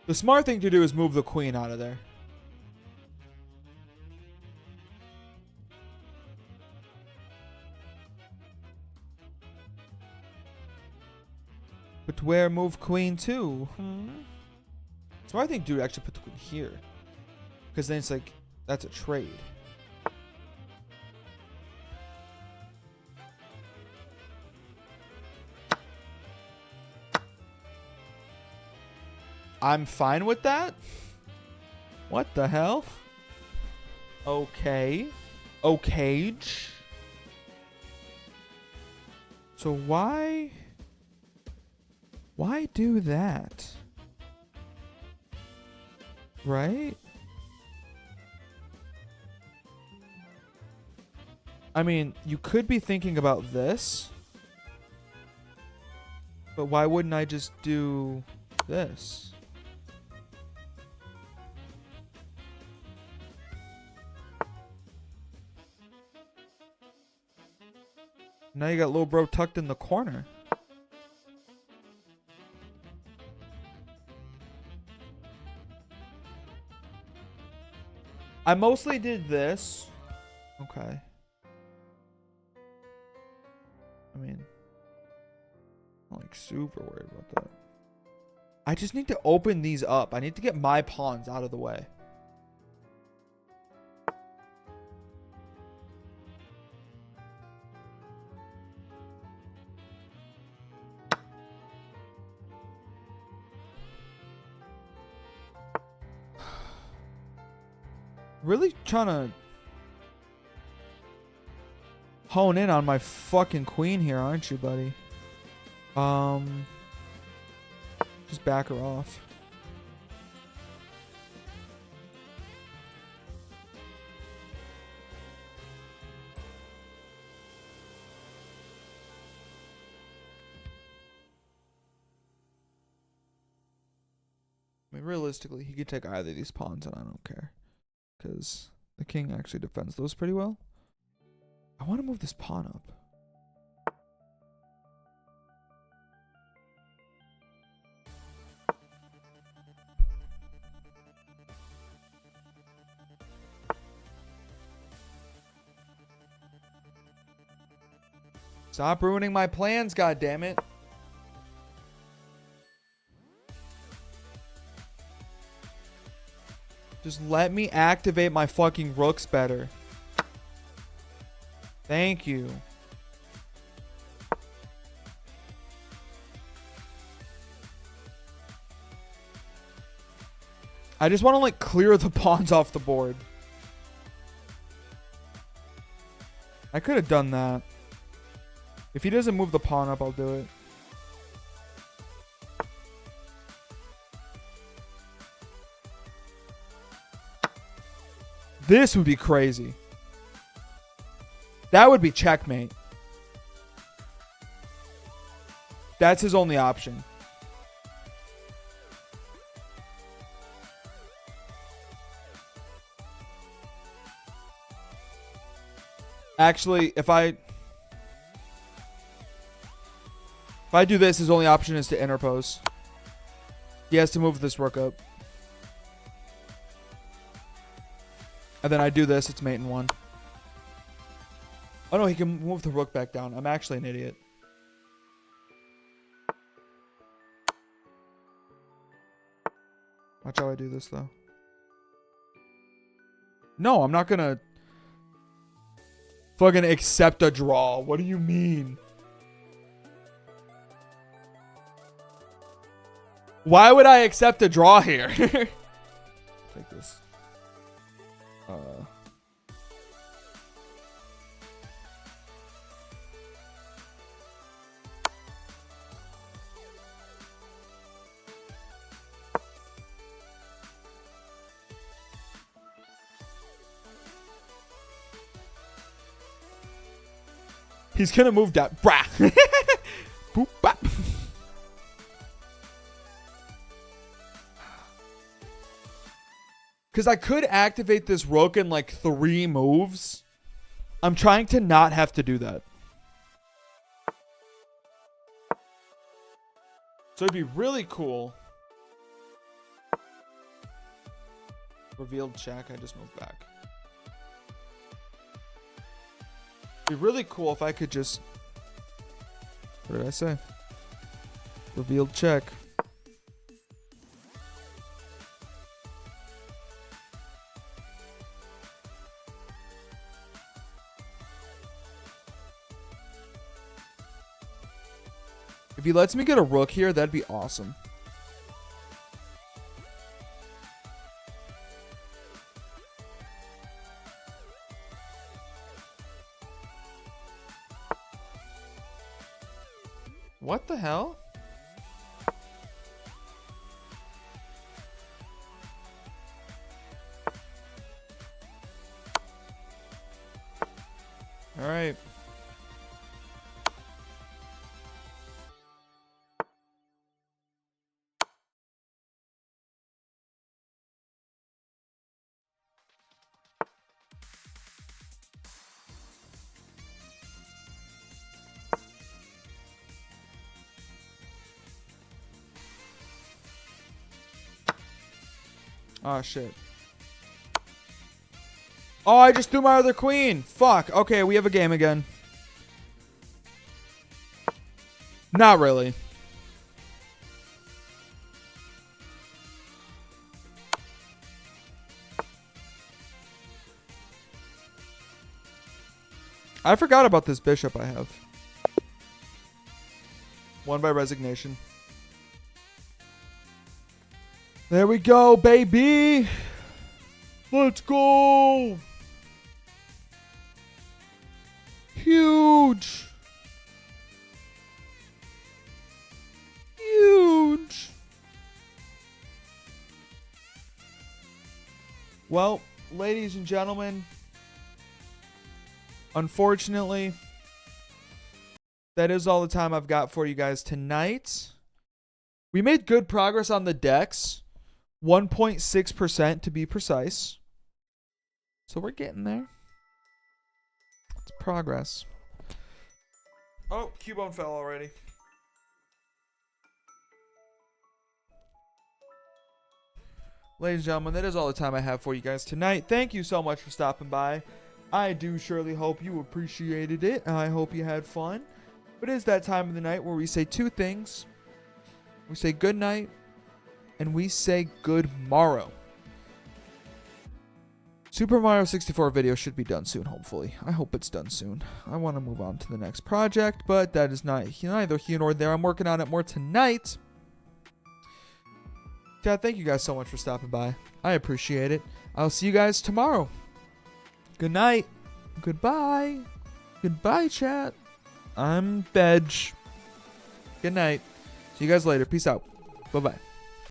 Speaker 1: The smart thing to do is move the queen out of there. But where move queen to? Smart thing to do actually put the queen here. Because then it's like, that's a trade. I'm fine with that. What the hell? Okay. Okay. So why do that? Right? I mean, you could be thinking about this. But why wouldn't I just do this? Now you got little bro tucked in the corner. I mostly did this. Okay. I mean, I'm like super worried about that. I just need to open these up. I need to get my pawns out of the way. Really trying to hone in on my fucking queen here, aren't you, buddy? Just back her off. I mean, realistically, he could take either of these pawns and I don't care. Because the king actually defends those pretty well. I want to move this pawn up. Stop ruining my plans, goddammit. Just let me activate my fucking rooks better. Thank you. I just want to like clear the pawns off the board. I could have done that. If he doesn't move the pawn up, I'll do it. This would be crazy. That would be checkmate. That's his only option. Actually, if I do this, his only option is to interpose. He has to move this rook up. And then I do this, it's mate in one. Oh no, he can move the rook back down. I'm actually an idiot. Watch how I do this though. No, I'm not gonna fucking accept a draw. What do you mean? Why would I accept a draw here? Take this. He's gonna move down. Brah. Boop, bop. Because I could activate this rook in like 3 moves. I'm trying to not have to do that. So it'd be really cool. Revealed check. I just moved back. It'd be really cool if I could just... What did I say? Revealed check. If he lets me get a rook here, that'd be awesome. What the hell? All right. Oh, shit. Oh, I just threw my other queen. Fuck. Okay, we have a game again. Not really. I forgot about this bishop I have. Won by resignation. There we go, baby. Let's go. Huge. Huge. Well, ladies and gentlemen, unfortunately, that is all the time I've got for you guys tonight. We made good progress on the decks. 1.6% to be precise. So we're getting there. It's progress. Oh, Cubone fell already. Ladies and gentlemen, that is all the time I have for you guys tonight. Thank you so much for stopping by. I do surely hope you appreciated it. I hope you had fun. But it is that time of the night where we say 2 things. We say good night. And we say good morrow. Super Mario 64 video should be done soon, hopefully. I hope it's done soon. I want to move on to the next project, but that is neither here nor there. I'm working on it more tonight. Dad, thank you guys so much for stopping by. I appreciate it. I'll see you guys tomorrow. Good night. Goodbye. Goodbye, chat. I'm Veg. Good night. See you guys later. Peace out. Bye-bye.